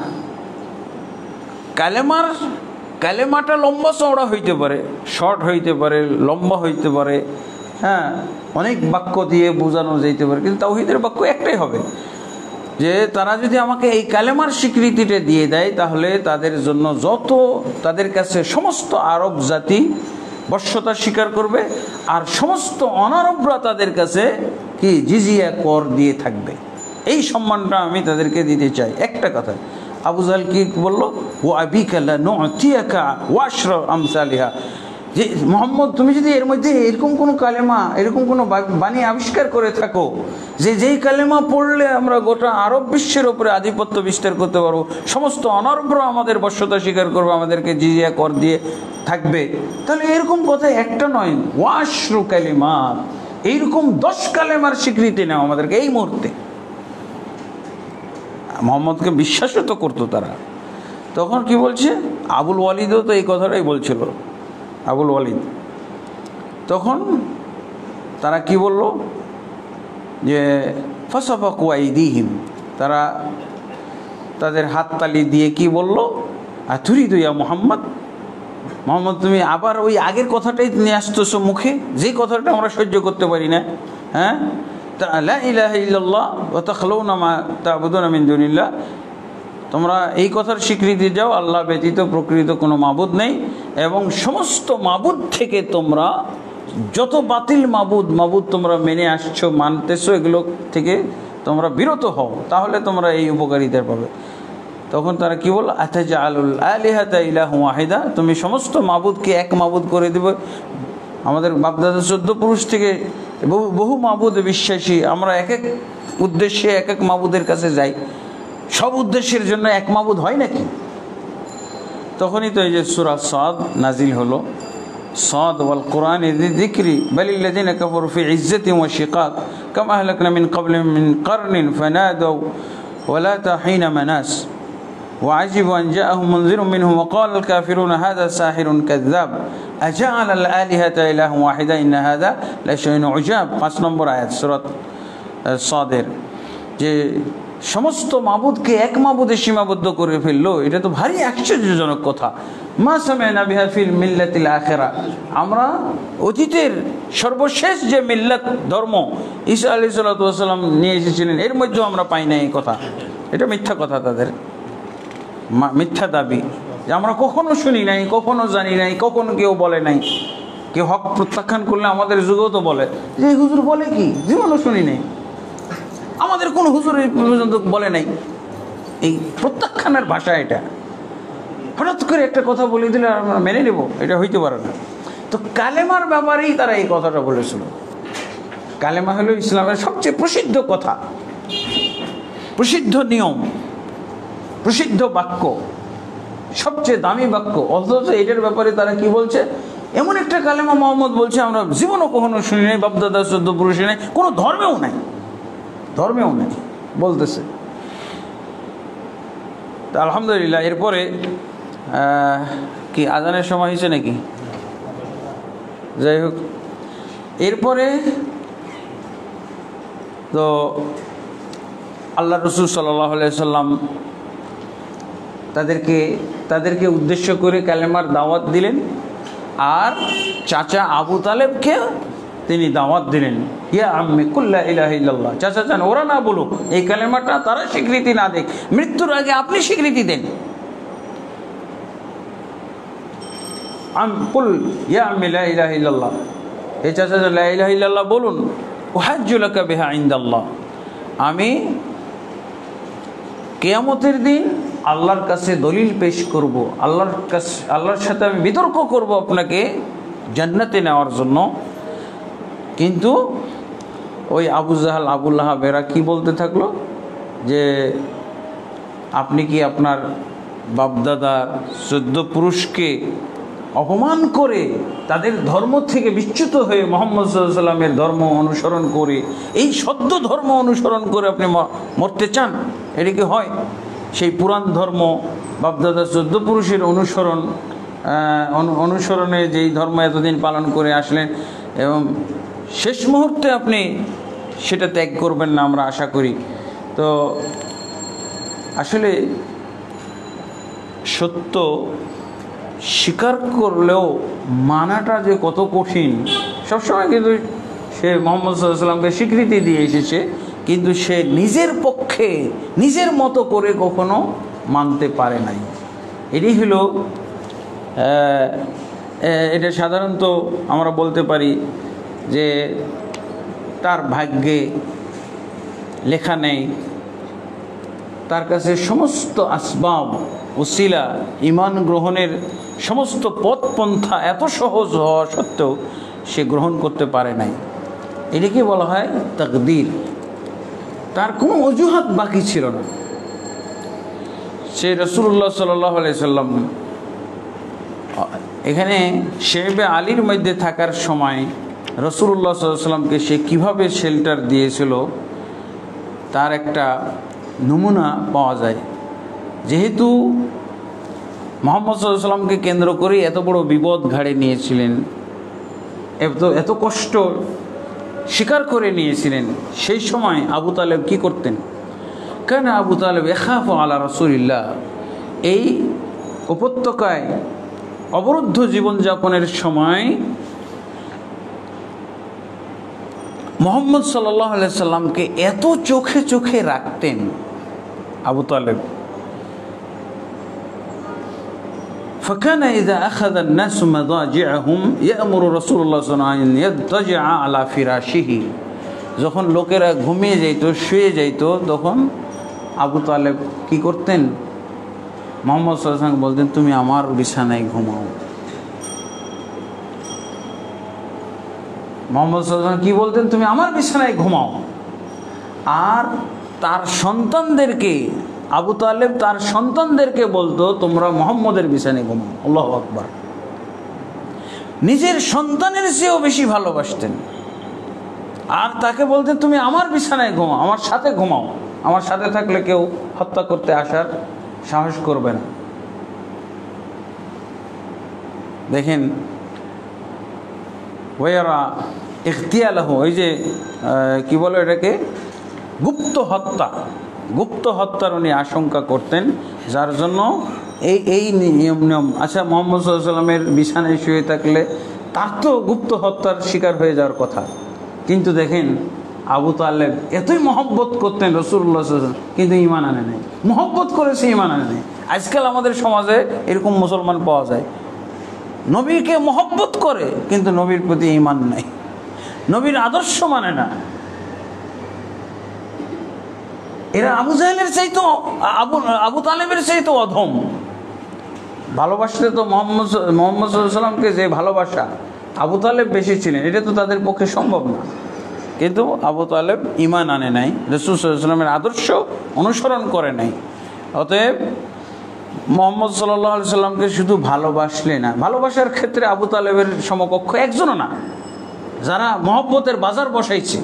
কালেমাটা লম্বা চওড়া হইতে পারে, শর্ট হইতে পারে, লম্বা হইতে পারে, হ্যাঁ, অনেক বাক্য দিয়ে বোঝানো যেতে পারে, কিন্তু তাওহীদের বাক্য একটাই হবে। যে তারা যদি আমাকে এই কালেমার স্বীকৃতিটা দিয়ে দেয়, তাহলে তাদের জন্য তাদের কাছে সমস্ত আরব জাতি বশ্যতা স্বীকার করবে, আর সমস্ত অনারবরা তাদের কাছে কি জিজিয়া কর দিয়ে থাকবে। এই সম্মানটা আমি তাদেরকে দিতে চাই। একটা কথা আবু জাহল কি বলল? ও আবিকা লা নু'তিয়াকা ওয়াশরা আমসালিহা, যে মোহাম্মদ তুমি যদি এর মধ্যে এরকম কোনো কালেমা, এরকম কোনো বাণী আবিষ্কার করে থাকো যেই কালেমা পড়লে আমরা গোটা আরব বিশ্বের উপরে আধিপত্য বিস্তার করতে পারবো, সমস্ত অনারবরা আমাদের বশ্যতা স্বীকার করবে, আমাদেরকে জিজিয়া কর দিয়ে থাকবে, তাহলে এরকম কথা একটা নয়, ওয়াশরু কালিমাত, এইরকম 10 কালেমার স্বীকৃতি নাও আমাদেরকে এই মুহূর্তে। মোহাম্মদকে বিশ্বাসও তো করতো তারা। তখন কি বলছে? আবুল ওয়ালিদও তো এই কথাটাই বলছিল, আবুল ওয়ালিদ। তখন তারা কি বলল? যে ফাসাফাকু আইদিহিম, তারা তাদের হাততালি দিয়ে কি বলল? আতুরিদু ইয়া মুহাম্মদ, মোহাম্মদ তুমি আবার ওই আগের কথাটাই নিয়ে আসতেছো মুখে, যে কথাটা আমরা সহ্য করতে পারি না। হ্যাঁ, লা ইলাহা ইল্লাল্লাহ ওয়া তাখলাউনা মা তা'বুদুনা মিন দুনিল্লাহ, তোমরা এই কথার স্বীকৃতি যাও আল্লাহ ব্যতীত প্রকৃত কোনো মাবুদ নেই, এবং সমস্ত মাবুদ থেকে তোমরা যত বাতিল মাবুদ তোমরা মেনে আসছো, মানতেছো, এগুলো থেকে তোমরা বিরত হও, তাহলে তোমরা এই উপকারিতা পাবে। তখন তারা কি বলল? আতাজালুল আলিহাতা ইলাহা ওয়াহিদা, তুমি সমস্ত মাবুদকে এক মাবুদ করে দেবে। আমাদের বাপদাদা 14 পুরুষ থেকে বহু মাবুদে বিশ্বাসী, আমরা এক এক উদ্দেশ্যে এক এক মাবুদের কাছে যাই, সব উদ্দেশ্যের জন্য এক মাবুদ হয় নাকি? তখনই তো এই যে সূরা সাদ নাজিল হলো, সাদ ওয়াল কুরআনি যিকরি বালিল্লাযিনা কাফারু ফি ইজ্জাতিন ওয়া শিকাক কামা আহলাকনা মিন ক্বাবলিহিম মিন কারনিন ফানাদাউ ওয়ালা তাহিনা মানাস وعجبوا أن جاءهم منذر منهم وقال الكافرون هذا ساحر كذاب أجعل الآلهة إله واحدا إن هذا لشيء عجاب। 5 নম্বর আয়াত সূরা সাদের, যে সমস্ত মাবুদকে এক মাবুদে সীমাবদ্ধ করে ফেললো, এটা তো ভারী আশ্চর্যজনক কথা। মা সামি'না বিহা ফিল মিল্লাতিল আখিরা, আমরা অতীতের সর্বশেষ যে মিল্লাত ধর্ম ঈসা আলাইহিস সালাতু ওয়াস সালাম নিয়ে এসেছিলেন, এর মধ্যেও আমরা পাই না এই কথা। এটা মিথ্যা কথা, তাদের মিথ্যা দাবি, যে আমরা কখনো শুনি নাই, কখনো জানি নাই, কখনো কেউ বলে নাই। কেউ হক প্রত্যাখ্যান করলে আমাদের যুগেও তো বলে যে এই হুজুর বলে কি, জীবনও শুনি নেই, আমাদের কোন হুজুর এই পর্যন্ত বলে নাই। এই প্রত্যাখ্যানের ভাষা এটা। হঠাৎ করে একটা কথা বলে দিলে আমরা মেনে নেব, এটা হইতে পারে না। তো কালেমার ব্যাপারেই তারা এই কথাটা বলেছিল। কালেমা হলো ইসলামের সবচেয়ে প্রসিদ্ধ কথা, প্রসিদ্ধ নিয়ম, প্রসিদ্ধ বাক্য, সবচেয়ে দামি বাক্য। অথচ এটার ব্যাপারে তারা কি বলছে, এমন একটা কালেমা মোহাম্মদ বলছে আমরা জীবনও কখনো শুনি নাই, বাপদাদা চোদ্দ পুরুষে নাই, কোনো ধর্মেও নাই, ধর্মেও নাই বলতেছে। তা আলহামদুলিল্লাহ। এরপরে কি আজানের সময় হয়েছে নাকি? যাই হোক, এরপরে তো আল্লাহ রসুল সাল্লাল্লাহু আলাইহি সাল্লাম তাদেরকে উদ্দেশ্য করে কালেমার দাওয়াত দিলেন, আর চাচা আবু তালেবকে তিনি দাওয়াত দিলেন, ইয়া আম্মি কুল লা ইলাহা ইল্লাল্লাহ। চাচা চান ওরা না বলুক এই কালেমাটা, তারা স্বীকৃতি না দেখ, মৃত্যুর আগে আপনি স্বীকৃতি দেন। কুল ইয়া আম্মি লা ইলাহা ইল্লাল্লাহ, এই চাচা লা ইলাহা ইল্লাল্লাহ বলুন, উহাজ্জু লাকা বিহা ইনদাল্লাহ, আমি কিয়ামতের দিন আল্লাহর কাছে দলিল পেশ করব, আল্লাহর সাথে আমি বিতর্ক করব আপনাকে জান্নাতে নেওয়ার জন্য। কিন্তু ওই আবু জাহাল, আবু লাহাব এরা কি বলতে থাকলো যে আপনি কি আপনার বাপদাদার 14 পুরুষকে অপমান করে তাদের ধর্ম থেকে বিচ্যুত হয়ে মুহাম্মদ সাল্লাল্লাহু আলাইহি সাল্লামের ধর্ম অনুসরণ করে, এই সদ্য ধর্ম অনুসরণ করে আপনি মরতে চান? এটা কি হয়? সেই পুরাণ ধর্ম, বাপদাদা 14 পুরুষের অনুসরণে যেই ধর্ম এতদিন পালন করে আসলেন, এবং শেষ মুহূর্তে আপনি সেটা ত্যাগ করবেন না আমরা আশা করি। তো আসলে সত্য স্বীকার করলেও মানাটা যে কত কঠিন, সবসময় কিন্তু সে মুহাম্মদ সাল্লাল্লাহু আলাইহি সাল্লামকে স্বীকৃতি দিয়ে এসেছে, কিন্তু সে নিজের পক্ষে নিজের মতো করে কখনো মানতে পারে নাই। এটাই হলো এটা সাধারণত আমরা বলতে পারি যে তার ভাগ্যে লেখা নেই, তার কাছে সমস্ত আসবাব ওসিলা ঈমান গ্রহণের সমস্ত পথ পন্থা এত সহজ হওয়া সত্ত্বেও সে গ্রহণ করতে পারে নাই। এটাকে বলা হয় তাকদীর। তার কোনো অজুহাত বাকি ছিল না। সে রাসূলুল্লাহ সাল্লাল্লাহু আলাইহি সাল্লাম এখানে শেবে আলীর মধ্যে থাকার সময় রাসূলুল্লাহ সাল্লাল্লাহু আলাইহি সাল্লামকে সে কীভাবে শেল্টার দিয়েছিল তার একটা নমুনা পাওয়া যায়। যেহেতু মুহাম্মদ সাল্লাল্লাহু আলাইহি সাল্লামকে কেন্দ্র করে এত বড় বিপদ ঘাড়ে নিয়েছিলেন, এত কষ্ট স্বীকার করে নিয়েছিলেন, সেই সময় আবু তালেব কি করতেন? কেন আবু তালেব ইয়াখাফু আলা রাসূলিল্লাহ, এই উপত্যকায় অবরুদ্ধ জীবনযাপনের সময় মুহাম্মদ সাল্লাল্লাহু আলাইহি সাল্লামকে এত চোখে চোখে রাখতেন আবু তালেব। فكان إذا أخذ الناس مضاجعهم يأمر رسول الله صلى الله عليه وسلم أن يضطجع على فراشه। যখন লোকেরা ঘুমিয়ে যাইতো, শুয়ে যাইতো, তখন আবু তালেব কি করতেন? মুহাম্মদ সাল্লাল্লাহু আলাইহি ওয়াসাল্লাম বলতেন তুমি আমার বিছানায় ঘুমাও। মুহাম্মদ সাল্লাল্লাহু আলাইহি ওয়াসাল্লাম কি বলতেন? তুমি আমার বিছানায় ঘুমাও। আর তার সন্তানদেরকে, আবু তালেব তার সন্তানদেরকে বলতো তোমরা মুহাম্মদের বিছানায় ঘুমাও। আল্লাহু আকবার। নিজের সন্তানের চেয়েও বেশি ভালোবাসতেন। আর তাকে বলতেন তুমি আমার বিছানায় ঘুমাও, আমার সাথে ঘুমাও, আমার সাথে থাকলে কেউ হত্যা করতে আসার সাহস করবে না। দেখেন ওয়ারা ইখতিয়ালাহ, ওই যে কি বলে এটাকে, গুপ্ত হত্যার উনি আশঙ্কা করতেন, যার জন্য এই নিয়ম। আচ্ছা, মুহাম্মদ সাল্লাল্লাহু আলাইহি ওয়াসাল্লামের বিছানায় শুয়ে থাকলে তার তো গুপ্ত হত্যার শিকার হয়ে যাওয়ার কথা, কিন্তু দেখেন আবু তালেব এতই মহব্বত করতেন রাসূলুল্লাহ সাল্লাল্লাহু আলাইহি ওয়াসাল্লাম, কিন্তু ঈমান আনে নাই। মহব্বত করেছে, ঈমান আনে নাই। আজকাল আমাদের সমাজে এরকম মুসলমান পাওয়া যায়, নবীকে মহব্বত করে কিন্তু নবীর প্রতি ঈমান নাই, নবীর আদর্শ মানে না। এরা আবু জাহেলের চাইতো আবু তালেবের চাইতো অধম। ভালোবাসতে তো মোহাম্মদ সাল্লাল্লাহু আলাইহি সাল্লামকে যে ভালোবাসা, আবু তালেব বেশি ছিলেন, এটা তো তাদের পক্ষে সম্ভব না। কিন্তু আবু তালেব ঈমান আনে নাই, রাসূল সাল্লাল্লাহু আলাইহি সাল্লামের আদর্শ অনুসরণ করে নাই। অতএব মুহাম্মদ সাল্লাল্লাহু আলাইহি সাল্লামকে শুধু ভালোবাসলে না, ভালোবাসার ক্ষেত্রে আবু তালেবের সমকক্ষ একজনও না। যারা মহব্বতের বাজার বসাইছে,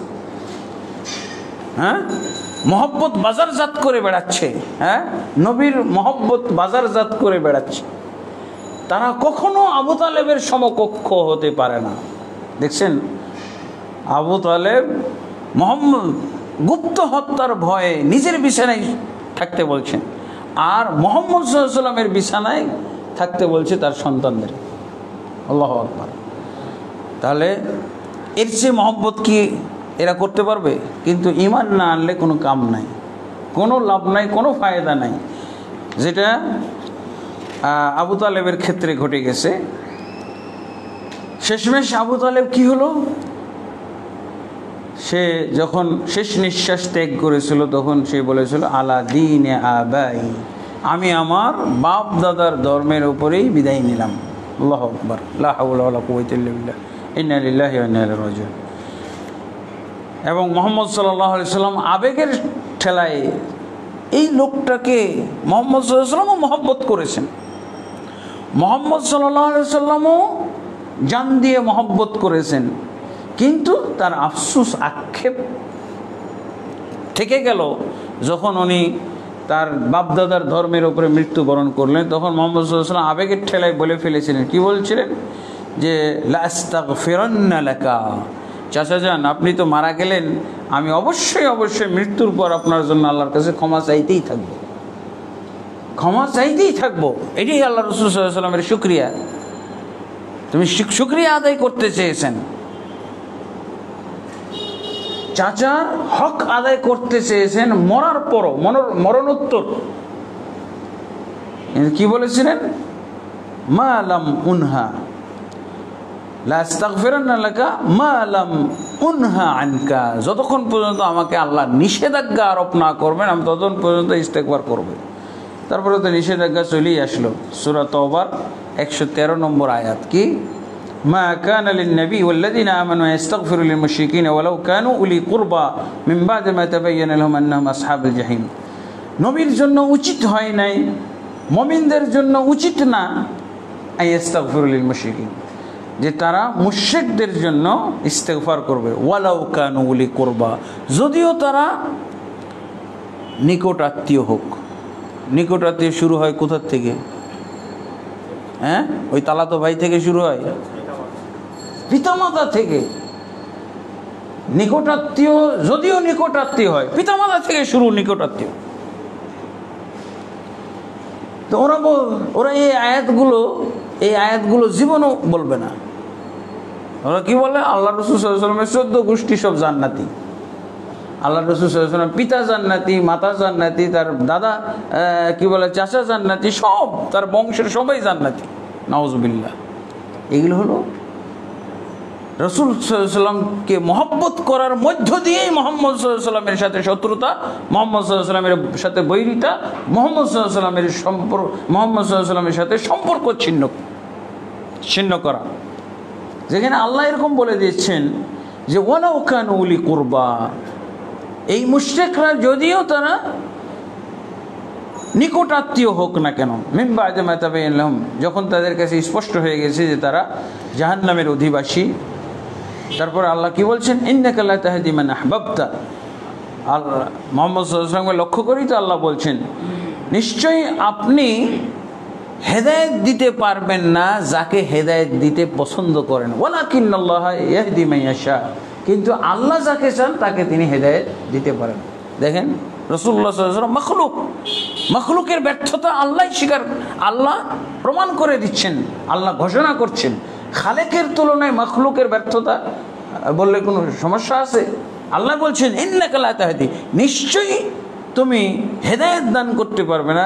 হ্যাঁ, মহব্বত বাজারজাত করে বেড়াচ্ছে, হ্যাঁ, নবীর মহব্বত বাজারজাত করে বেড়াচ্ছে, তারা কখনো আবু তালেবের সমকক্ষ হতে পারে না। দেখছেন, আবু তালেব মোহাম্মদ গুপ্ত হত্যার ভয়ে নিজের বিছানায় থাকতে বলছেন, আর মুহাম্মদ সাল্লাল্লাহু আলাইহি সাল্লামের বিছানায় থাকতে বলছে তার সন্তানদের। আল্লাহু আকবার। তাহলে এর চেয়ে মহব্বত কি এরা করতে পারবে? কিন্তু ঈমান না আনলে কোনো কাম নাই, কোনো লাভ নাই, কোনো ফায়দা নাই। যেটা আবু তালেবের ক্ষেত্রে ঘটে গেছে। শেষমেশ আবু তালেব কি হলো, সে যখন শেষ নিঃশ্বাস ত্যাগ করেছিল তখন সে বলেছিল আলা দীনে আবাই, আমি আমার বাপ দাদার ধর্মের উপরেই বিদায় নিলাম। আল্লাহু আকবার, লা হাওলা ওয়ালা কুওয়াতা ইল্লা বিল্লাহ, ইন্না লিল্লাহি ওয়া ইন্না ইলাইহি রাজিউন। এবং মুহাম্মদ সাল্লাল্লাহু আলাইহি সাল্লাম আবেগের ঠেলায় এই লোকটাকে মুহাম্মদ সাল্লাল্লাহু আলাইহি সাল্লামও মহব্বত করেছেন, মুহাম্মদ সাল্লাল্লাহু আলাইহি সাল্লামও জান দিয়ে মহব্বত করেছেন, কিন্তু তার আফসোস আক্ষেপ থেকে গেল যখন উনি তার বাপদাদার ধর্মের উপরে মৃত্যুবরণ করলেন। তখন মুহাম্মদ সাল্লাল্লাহু আলাইহি সাল্লাম আবেগের ঠেলায় বলে ফেলেছিলেন, কি বলছিলেন, যে লা আস্তাগফিরান্না লাকা, চাচা যান আপনি তো মারা গেলেন, আমি অবশ্যই অবশ্যই মৃত্যুর পর আপনার জন্য আল্লাহর কাছে ক্ষমা চাইতেই থাকবো, ক্ষমা চাইতেই থাকবো। এটাই আল্লাহ রাসূল সাল্লাল্লাহু আলাইহি সাল্লামের শুকরিয়া। তুমি শুকরিয়া আদায় করতে চেয়েছেন, চাচার হক আদায় করতে চেয়েছেন মরার পরও, মরণোত্তর। কি বলেছিলেন, মা লাম উনহা লা আস্তাগফিরান্না লাকা মা লাম উনহা আনকা, যতক্ষণ পর্যন্ত আমাকে আল্লাহ নিষেধাজ্ঞা আরোপ না করবেন আমি ততক্ষণ পর্যন্ত ইস্তেগফার করব। তারপরে তো নিষেধাজ্ঞা চলেই আসলো। সূরা তাওবার 113 নম্বর আয়াত, কি মা কানা লিন-নবী ওয়াল্লাযীনা আমানু ইস্তাগফিরু লিল-মুশরিকিনা ওয়ালাউ কানু উলি কুরবা মিন বা'দি মা তাবায়্যানা লাহুম আন্নাহুম আসহাবুল জাহিম। নবীর জন্য উচিত হয় নাই, মুমিনদের জন্য উচিত না ইস্তাগফিরু লিল-মুশরিকিন, যে তারা মুশরিকদের জন্য ইস্তেগফার করবে, ওয়ালাউ কানু উলি কুরবা, যদিও তারা নিকট আত্মীয় হোক। নিকট আত্মীয় শুরু হয় কোথার থেকে, হ্যাঁ, ওই তালাতো ভাই থেকে শুরু হয়, পিতামাতা থেকে। নিকট আত্মীয় যদিও নিকট আত্মীয় হয়, পিতামাতা থেকে শুরু নিকট আত্মীয়। তো ওরা এই আয়াতগুলো জীবনও বলবে না। ওরা কি বলে, আল্লাহ রাসূল সাল্লাল্লাহু আলাইহি ওয়াসাল্লামের 14 গোষ্ঠী সব জান্নাতি, আল্লাহ রাসূল সাল্লাল্লাহু আলাইহি ওয়াসাল্লাম পিতা জান্নাতি, মাতা জান্নাতি, তার দাদা কি বলে চাচা জান্নাতি, সব তার বংশের সবাই জান্নাতি। নাউজুবিল্লাহ। এগুলো হলো রাসূল সাল্লাল্লাহু আলাইহি ওয়াসাল্লামকে মহব্বত করার মধ্য দিয়েই মুহাম্মদ সাল্লাল্লাহু আলাইহি ওয়াসাল্লামের সাথে শত্রুতা, মুহাম্মদ সাল্লাল্লাহু আলাইহি ওয়াসাল্লামের সাথে বৈরিতা, মুহাম্মদ সাল্লাল্লাহু আলাইহি ওয়াসাল্লামের সাথে সম্পর্ক ছিন্ন করা। যেখানে আল্লাহ এরকম বলে দিচ্ছেন যে ওয়ালাউ কানু উলি কুরবা, এই মুশরিকরা যদিও তারা নিকট আত্মীয় হোক না কেন, মিন বা'দি মা তাবায়্যানা লাহুম, যখন তাদের কাছে স্পষ্ট হয়ে গেছে যে তারা জাহান্নামের অধিবাসী। তারপর আল্লাহ কি বলছেন, ইন্নাকা লা তাহদি মান আহবাবতা। আল্লাহ মুহাম্মদ সাল্লাল্লাহু আলাইহি ওয়াসাল্লামকে লক্ষ্য করেই তো আল্লাহ বলছেন, নিশ্চয়ই আপনি হেদায়েত দিতে পারবেন না যাকে হেদায়েত দিতে পছন্দ করেন, ওয়ালাকিন্নাল্লাহা ইয়াহদি মান ইয়াশা, কিন্তু আল্লাহ যাকে চান তাকে তিনি হেদায়েত দিতে পারেন। দেখেন রাসূলুল্লাহ সাল্লাল্লাহু আলাইহি ওয়াসাল্লাম মখলুকের ব্যর্থতা আল্লাহ প্রমাণ করে দিচ্ছেন, আল্লাহ ঘোষণা করছেন। খালেকের তুলনায় মখলুকের ব্যর্থতা বললে কোনো সমস্যা আছে? আল্লাহ বলছেন ইন্নাকা লা তাহদি, নিশ্চয়ই তুমি হেদায়েত দান করতে পারবে না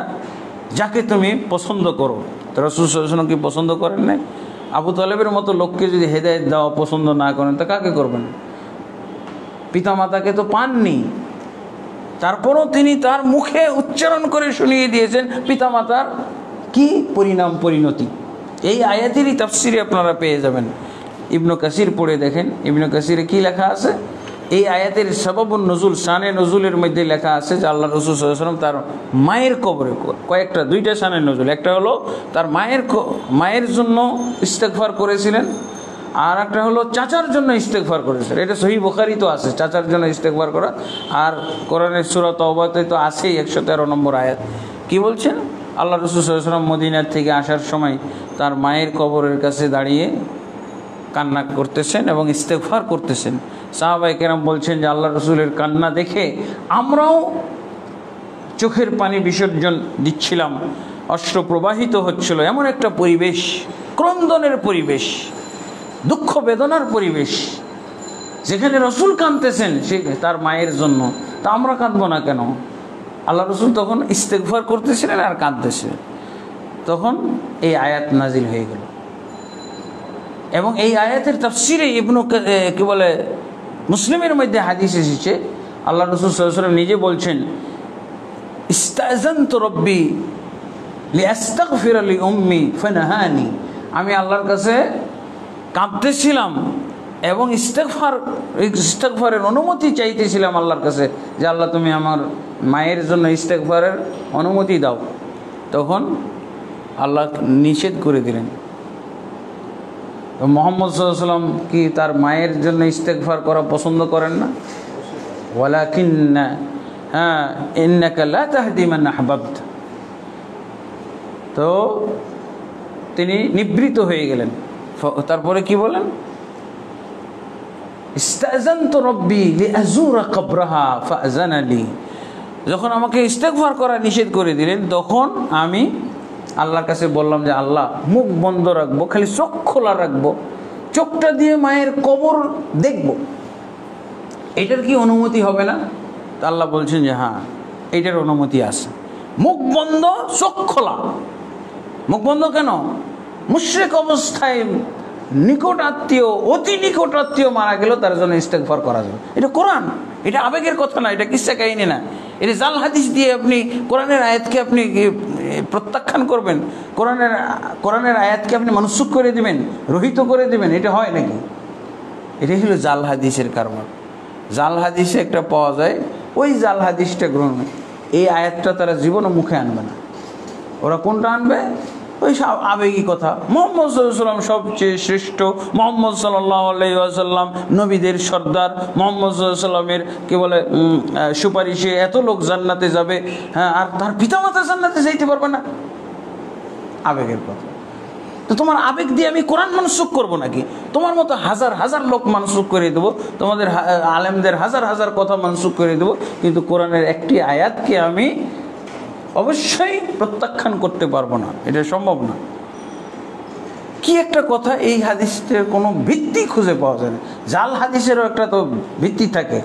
যাকে তুমি পছন্দ করো। তো রাসূল সাল্লাল্লাহু আলাইহি ওয়াসাল্লাম কি পছন্দ করেন নাই? আবু তালেবের মতো লোককে যদি হেদায়েত দেওয়া পছন্দ না করেন তা কাকে করবেন? পিতামাতাকে তো পাননি, তারপরও তিনি তার মুখে উচ্চারণ করে শুনিয়ে দিয়েছেন পিতামাতার কি পরিণতি। এই আয়াতেরই তাফসিরে আপনারা পেয়ে যাবেন। ইবনে কাসির পড়ে দেখেন, ইবনে কাসিরে কি লেখা আছে। এই আয়াতের সাবাবুন নুজুল, শানে নজুলের মধ্যে লেখা আছে যে আল্লাহ রাসূল সাল্লাল্লাহু আলাইহি ওয়াসাল্লাম তার মায়ের কবরে কয়েকটা, দুইটা শানে নজুল। একটা হলো তার মায়ের জন্য ইস্তেগফার করেছিলেন, আর একটা হলো চাচার জন্য ইস্তেগফার করেছিলেন। এটা সহিহ বুখারী তো আছে চাচার জন্য ইস্তেগফার করা, আর কোরআনের সূরা তাওবাতে তো আছেই 113 নম্বর আয়াত। কি বলছেন? আল্লাহ রাসূল সাল্লাল্লাহু আলাইহি ওয়াসাল্লাম মদিনা থেকে আসার সময় তার মায়ের কবরের কাছে দাঁড়িয়ে কান্না করতেছেন এবং ইস্তেগফার করতেছেন। সাহাবায়ে কেরাম বলছেন যে আল্লাহ রাসূলের কান্না দেখে আমরাও চোখের পানি বিসর্জন দিচ্ছিলাম, অশ্রু প্রবাহিত হচ্ছিল। এমন একটা পরিবেশ, ক্রন্দনের পরিবেশ, দুঃখ বেদনার পরিবেশ, যেখানে রাসূল কাঁদতেছেন সে তার মায়ের জন্য, তা আমরা কাঁদবো না কেন? আল্লাহ রাসূল তখন ইস্তেগফার করতেছিলেন আর কাঁদতেছিলেন। তখন এই আয়াত নাজিল হয়ে গেল এবং এই আয়াতের তাফসিরে কি বলে মুসলিমের মধ্যে হাদিস এসেছে, আল্লাহ রাসূল সাল্লাল্লাহু আলাইহি ওয়াসাল্লাম নিজে বলছেন, ইস্তাযানতু রাব্বি লিআস্তাগফিরা লিউম্মি ফানাহানি। আমি আল্লাহর কাছে কাঁদতেছিলাম এবং ইস্তেগফারের অনুমতি চাইতেছিলাম আল্লাহর কাছে, যে আল্লাহ তুমি আমার মায়ের জন্য ইস্তেগফারের অনুমতি দাও। তখন আল্লাহ নিষেধ করে দিলেন। মুহাম্মদ সাল্লাল্লাহু আলাইহি ওয়াসাল্লাম কি তার মায়ের জন্য ইস্তেগফার করা পছন্দ করেন না? ওয়ালাকিন্না ইন্নাকা লা তাহদি মান আহবাবতা। তো তিনি নিবৃত হয়ে গেলেন। তারপরে কি বলেন? ইস্তাযানতু রাব্বি লিআযুরা কবরাহা ফাআযানা লি। যখন আমাকে ইস্তেগফার করা নিষেধ করে দিলেন, তখন আমি আল্লাহর কাছে বললাম যে আল্লাহ, মুখ বন্ধ রাখবো, খালি চোখ খোলা রাখবো, চোখটা দিয়ে মায়ের কবর দেখব, এটার কি অনুমতি হবে না? তা আল্লাহ বলছেন যে হ্যাঁ, এটার অনুমতি আছে। মুখ বন্ধ চোখ খোলা। মুখ বন্ধ কেন? মুশরিক অবস্থায় নিকট আত্মীয়, অতি নিকট আত্মীয় মারা গেল, তার জন্য ইস্তেগফার করা যাবে। এটা কোরআন, এটা আবেগের কথা না, এটা কিসসা কাহিনী না। এটা জাল হাদিস দিয়ে আপনি কোরআনের আয়াতকে আপনি প্রত্যাখ্যান করবেন, কোরআনের আয়াতকে আপনি মানসুখ করে দিবেন, রহিত করে দিবেন, এটা হয় নাকি? এটাই হলো জাল হাদিসের কারবার। জাল হাদিসে একটা পাওয়া যায়, ওই জাল হাদিসটা গ্রহণ, এই আয়াতটা তারা জীবনও মুখে আনবে না। ওরা কোনটা আনবে? ওই সব আবেগী কথা। মুহাম্মদ সাল্লাল্লাহু আলাইহি ওয়াসাল্লাম সবচেয়ে শ্রেষ্ঠ, মুহাম্মদ সাল্লাল্লাহু আলাইহি ওয়াসাল্লাম নবীদের সর্দার, মুহাম্মদ সাল্লাল্লাহু আলাইহি ওয়াসাল্লামের কি বলে সুপারিশে এত লোক জান্নাতে যাবে, হ্যাঁ, আর তার পিতামাতা জান্নাতে যাইতে পারবে না। আবেগের কথা। তো তোমার আবেগ দিয়ে আমি কোরআন মানসুখ করবো নাকি? তোমার মতো হাজার হাজার লোক মানসুখ করে দেবো, তোমাদের আলেমদের হাজার হাজার কথা মানসুখ করে দেবো, কিন্তু কোরআনের একটি আয়াতকে আমি অবশ্যই প্রত্যাখ্যান করতে পারবো না, এটা সম্ভব না। কি একটা কথা, এই হাদিসের কোনো ভিত্তি খুঁজে পাওয়া যায় না। জাল হাদিসেরও একটা তো ভিত্তি থাকে।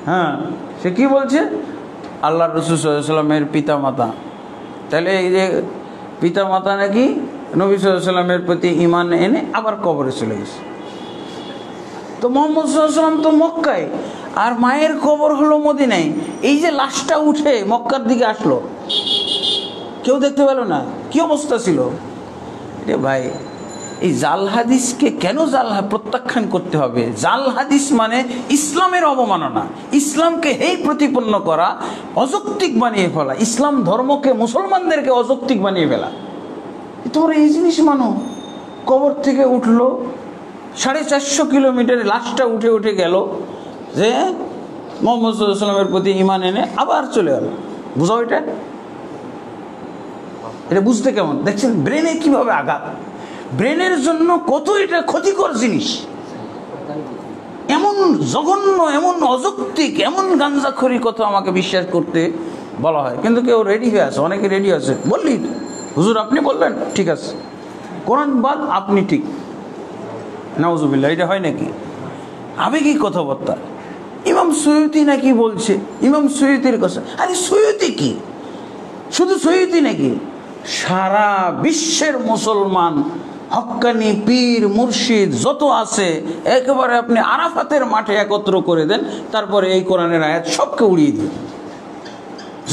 হ্যাঁ, সে কি বলছে? আল্লাহ রাসূল সাল্লাল্লাহু আলাইহি ওয়াসাল্লামের পিতামাতা, তাহলে এই যে পিতামাতা নাকি নবী সাল্লাল্লাহু আলাইহি ওয়াসাল্লামের প্রতি ঈমান এনে আবার কবরে চলে গেছে। তো মুহাম্মদ সাল্লাল্লাহু আলাইহি ওয়াসাল্লাম তো মক্কায়, আর মায়ের কবর হলো মদিনায়। এই যে লাশটা উঠে মক্কার দিকে আসলো, কেউ দেখতে পেল না, কি অবস্থা ছিল রে ভাই? এই জাল হাদিসকে কেন প্রত্যাখ্যান করতে হবে? জাল হাদিস মানে ইসলামের অবমাননা, ইসলামকে হেয় প্রতিপন্ন করা, অযৌক্তিক বানিয়ে ফেলা, ইসলাম ধর্মকে, মুসলমানদেরকে অযৌক্তিক বানিয়ে ফেলা। তোমরা এই জিনিস মানো? কবর থেকে উঠলো, 450 কিলোমিটার লাশটা উঠে উঠে গেল, যে মুহাম্মদ সাল্লাল্লাহু আলাইহি ওয়াসাল্লামের প্রতি ঈমান এনে আবার চলে গেল। বুঝাও এটা বুঝতে কেমন? দেখছেন ব্রেনে কিভাবে আঘাত, ব্রেনের জন্য কত এটা ক্ষতিকর জিনিস। এমন জঘন্য, এমন অযৌক্তিক, এমন গাঞ্জাখড়ি কথা আমাকে বিশ্বাস করতে বলা হয়, কিন্তু কেউ রেডি হয়ে আছে, অনেকে রেডি আছে। বললি হুজুর আপনি বললেন ঠিক আছে, কোরআন বাদ আপনি ঠিক, নাউজুবিল্লাহ। এটা হয় নাকি? আবেগী কথাবার্তা। ইমাম সৈয়দী নাকি বলছে, ইমাম সৈয়দীর কথা। আরে সৈয়দী কি? শুধু সৈয়দী নাকি? সারা বিশ্বের মুসলমান হক্কানি পীর মুর্শিদ যত আছে একেবারে আপনি আরাফাতের মাঠে একত্র করে দেন, তারপরে এই কোরআনের আয়াত সবকে উড়িয়ে দিন।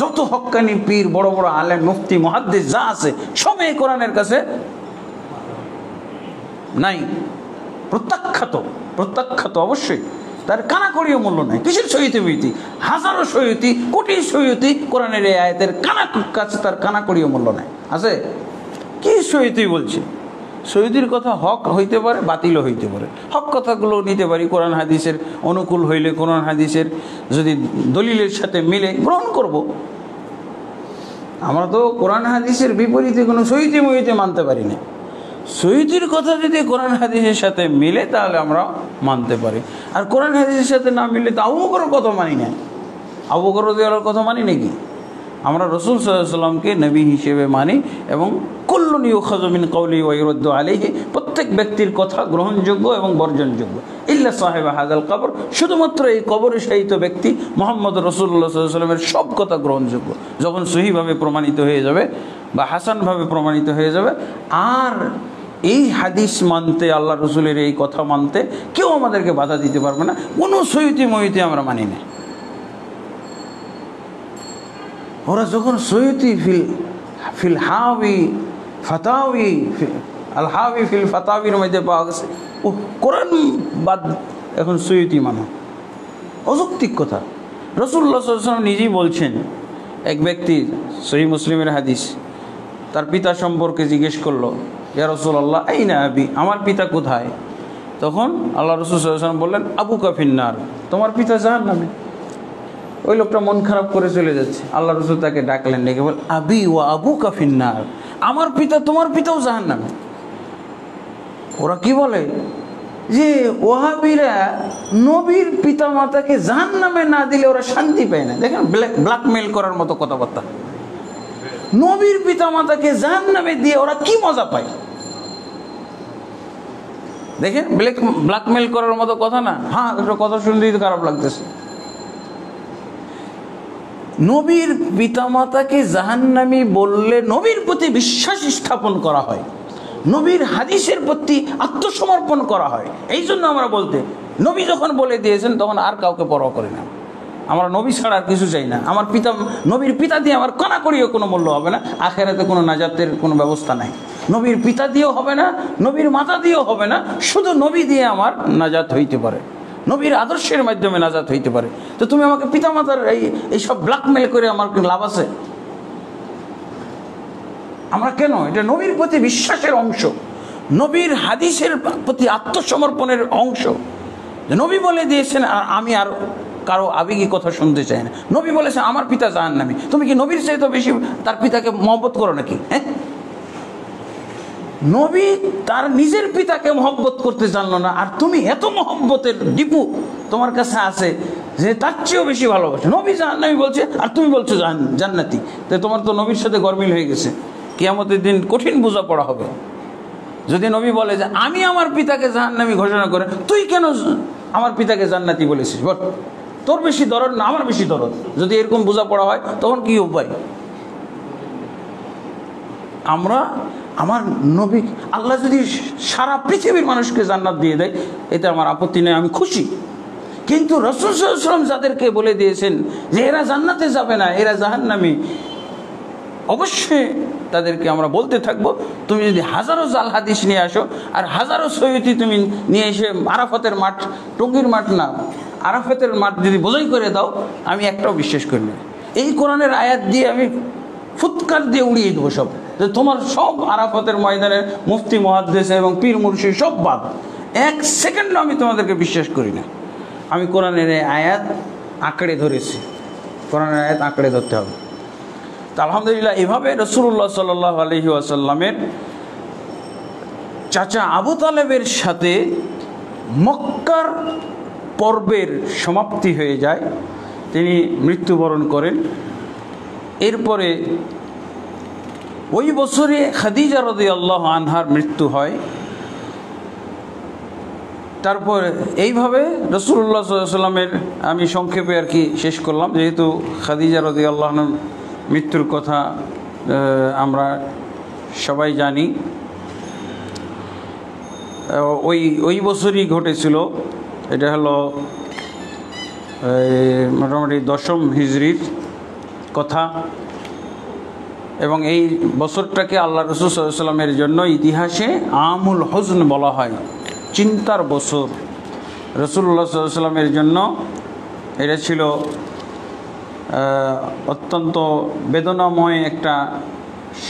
যত হক্কানি পীর, বড় বড় আলেম, মুফতি, মুহাদ্দিস যা আছে সব এই কোরআনের কাছে নাই, প্রত্যাখ্যাত অবশ্যই, তার কানাকড়িও মূল্য নাই। কিসের সহিতে বইতি? হাজারো সহিতি, কোটি সহিতি কোরআনের এই আয়াতের কাছে তার কানাকড়িও মূল্য নাই। আছে কি সহিতি বলছে? সহিদির কথা হক হইতে পারে, বাতিলও হইতে পারে। হক কথাগুলো নিতে পারি, কোরআন হাদিসের অনুকূল হইলে, কোরআন হাদিসের যদি দলিলের সাথে মিলে গ্রহণ করব। আমরা তো কোরআন হাদিসের বিপরীতে কোনো সহিতে মহিতে মানতে পারি না। সহিদির কথা যদি কোরআন হাদিসের সাথে মিলে তাহলে আমরা মানতে পারি, আর কোরআন হাদিসের সাথে না মিললে তো আবু বকরের কথা মানি না। আবু বকর রাদিয়াল্লাহু আনহুর কথা মানি নাকি? আমরা রাসূল সাল্লাল্লাহু আলাইহি ওয়াসাল্লামকে নবী হিসেবে মানি, এবং কুল্লুন ইউখাযু মিন কওলি ওয়া ইউরাদ্দু আলাইহি, প্রত্যেক ব্যক্তির কথা গ্রহণযোগ্য এবং বর্জনযোগ্য। ইল্লা সাহিবা হাযাল কবর, শুধুমাত্র এই কবরে শায়িত ব্যক্তি মুহাম্মদ রাসূলুল্লাহ সাল্লাল্লাহু আলাইহি ওয়াসাল্লামের সব কথা গ্রহণযোগ্য, যখন সহিভাবে প্রমাণিত হয়ে যাবে বা হাসানভাবে প্রমাণিত হয়ে যাবে। আর এই হাদিস মানতে, আল্লাহ রসুলের এই কথা মানতে কেউ আমাদেরকে বাধা দিতে পারবে না। কোনো সহিতি মহিতি আমরা মানি না। ওরা যখন সহিতি ফিল হাওয়ি ফাতাওয়ি, আল হাওয়ি ফিল ফাতাওয়ির মধ্যে পাওয়া গেছে, ও কোরআন বাদ এখন সহিতি মানো, অযৌক্তিক কথা। রাসূলুল্লাহ সাল্লাল্লাহু আলাইহি ওয়াসাল্লাম নিজেই বলছেন, এক ব্যক্তি, সহিহ মুসলিমের হাদিস, তার পিতা সম্পর্কে জিজ্ঞেস করলো, ইয়া রাসূলুল্লাহ আইনা আবি, আমার পিতা কোথায়? তখন আল্লাহ রাসূল সাল্লাল্লাহু আলাইহি ওয়াসাল্লাম বললেন, আবুকা ফিন্নার, তোমার পিতা জাহান্নামে। ওই লোকটা মন খারাপ করে চলে যাচ্ছে। আল্লাহ রাসূল তাকে ডাকলেন, ডেকে বল, আবি ওয়া আবুকা ফিন্নার, আমার পিতা তোমার পিতাও জাহান্নামে। ওরা কি বলে যে ওয়াহাবিরা নবীর পিতা মাতাকে জাহান্নামে না দিলে ওরা শান্তি পায় না। দেখেন, ব্ল্যাকমেইল করার মতো কথাবার্তা। নবীর পিতা মাতাকে জাহান্নামে দিয়ে ওরা কি মজা পায়? দেখেন, ব্ল্যাকমেইল করার মতো কথা না? হ্যাঁ, একটা কথা শুনতেই তো খারাপ লাগতেছে। নবীর পিতামাতাকে জাহান্নামী বললে নবীর প্রতি বিশ্বাস স্থাপন করা হয়, নবীর হাদিসের প্রতি আত্মসমর্পণ করা হয়। এই জন্য আমরা বলতে, নবী যখন বলে দিয়েছেন তখন আর কাউকে পরোয়া করি না। আমরা নবী ছাড়া আর কিছু চাই না। আমার পিতা, নবীর পিতা দিয়ে আমার কানা করিও কোনো মূল্য হবে না। আখেরাতে কোনো নাজাতের কোনো ব্যবস্থা নাই। নবীর পিতা দিয়েও হবে না, নবীর মাতা দিয়েও হবে না, শুধু নবী দিয়ে আমার নাজাত হইতে পারে, নবীর আদর্শের মাধ্যমে নাজাত হইতে পারে। তো তুমি আমাকে পিতা মাতার এইসব ব্ল্যাকমেল করে আমার লাভ আছে? আমরা কেন? এটা নবীর প্রতি বিশ্বাসের অংশ, নবীর হাদিসের প্রতি আত্মসমর্পণের অংশ। নবী বলে দিয়েছেন, আর আমি আর কারো আবেগী কথা শুনতে চাই না। নবী বলেছেন আমার পিতা জাহান্নামী, তুমি কি নবীর চাইতে বেশি তার পিতাকে মহব্বত করো নাকি? হ্যাঁ, নবী তার নিজের পিতাকে মহব্বত করতে জানলো না, আর তুমি এত মহব্বতের ডিপু তোমার কাছে আছে যে তার চেয়েও বেশি ভালোবাসে। নবী জাহান্নামী বলছে আর তুমি বলছো জান্নাতি, তো তোমার তো নবীর সাথে গরমিল হয়ে গেছে। কিয়ামতের দিন কঠিন বোঝাপড়া হবে। যদি নবী বলে যে আমি আমার পিতাকে জাহান্নামী ঘোষণা করে, তুই কেন আমার পিতাকে জান্নাতি বলেছিস? বল, তোর বেশি দরদ না আমার বেশি দরদ? যদি এরকম বোঝাপড়া হয় তখন কি উপায়? আমরা আমার নবী, আল্লাহ যদি সারা পৃথিবীর মানুষকে জান্নাত দিয়ে দেয় এতে আমার আপত্তি নেই, আমি খুশি। কিন্তু রাসূল সাল্লাল্লাহু আলাইহি ওয়াসাল্লাম যাদেরকে বলে দিয়েছেন যে এরা জান্নাতে যাবে না, এরা জাহান্নামী, অবশ্যই তাদেরকে আমরা বলতে থাকবো। তুমি যদি হাজারো জাল হাদিস নিয়ে আসো আর হাজারো সৈয়দি তুমি নিয়ে এসে আরাফাতের মাঠ, টঙ্গীর মাঠ না, আরাফাতের মাঠ যদি বোঝাই করে দাও, আমি একটাও বিশ্বাস করি না। এই কোরআনের আয়াত দিয়ে আমি ফুৎকার দিয়ে উড়িয়ে দেবো সব, যে তোমার সব আরাফাতের ময়দানের মুফতি, মুহাদ্দিস এবং পীর মুর্শিদ সব বাদ। এক সেকেন্ডও আমি তোমাদেরকে বিশ্বাস করি না। আমি কোরআনের আয়াত আঁকড়ে ধরেছি, কোরআনের আয়াত আঁকড়ে ধরতে হবে। তা আলহামদুলিল্লাহ, এভাবে রাসূলুল্লাহ সাল্লাল্লাহু আলাইহি ওয়াসাল্লামের চাচা আবু তালেবের সাথে মক্কার পর্বের সমাপ্তি হয়ে যায়, তিনি মৃত্যুবরণ করেন। এরপরে ওই বছরে খাদিজা রাদিয়াল্লাহু আনহার মৃত্যু হয়। তারপর এইভাবে রাসূলুল্লাহ সাল্লাল্লাহু আলাইহি ওয়াসাল্লামের, আমি সংক্ষেপে আর কি শেষ করলাম, যেহেতু খাদিজা রাদিয়াল্লাহু আনহার মৃত্যুর কথা আমরা সবাই জানি। ওই বছরই ঘটেছিল। এটা হলো মোটামুটি 10ম হিজরির কথা, এবং এই বছরটাকে আল্লাহ রাসূল সাল্লাল্লাহু আলাইহি ওয়াসাল্লামের জন্য ইতিহাসে আমুল হুজন বলা হয়, চিন্তার বছর। রাসূলুল্লাহ সাল্লাল্লাহু আলাইহি ওয়াসাল্লামের জন্য এটা ছিল অত্যন্ত বেদনাময় একটা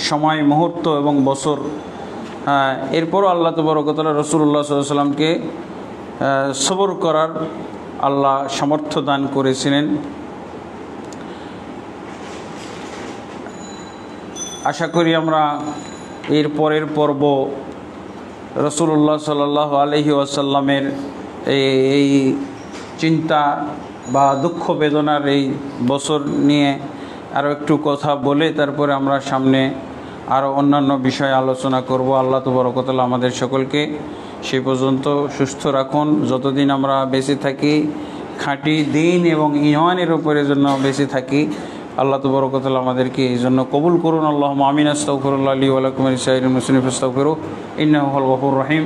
সময়, মুহূর্ত এবং বছর। এরপরও আল্লাহ তাবারক ওয়া তাআলা রাসূলুল্লাহ সাল্লাল্লাহু আলাইহি ওয়াসাল্লামকে সবর করার আল্লাহ সামর্থ্য দান করেছিলেন। আশা করি আমরা এর পরের পর্ব রাসূলুল্লাহ সাল্লাল্লাহু আলাইহি ওয়াসাল্লামের এই চিন্তা বা দুঃখ বেদনার এই বছর নিয়ে আরও একটু কথা বলে তারপরে আমরা সামনে আরও অন্যান্য বিষয়ে আলোচনা করব। আল্লাহ তাবারক ওয়া তাআলা আমাদের সকলকে সে পর্যন্ত সুস্থ রাখুন। যতদিন আমরা বেঁচে থাকি খাঁটি দ্বীন এবং ঈমানের উপরে জন্য বেঁচে থাকি, আল্লাহ তাবারক ওয়া তাআলা আমাদেরকে এই জন্য কবুল করুন। আল্লাহুম্মা আমিন। আস্তাগফিরুল্লাহ লি ওয়া লাকুম ওয়া লিসাইরিল মুসলিমিন ফাস্তাগফিরুহু ইন্নাহু হুয়াল গফুরুর রহিম।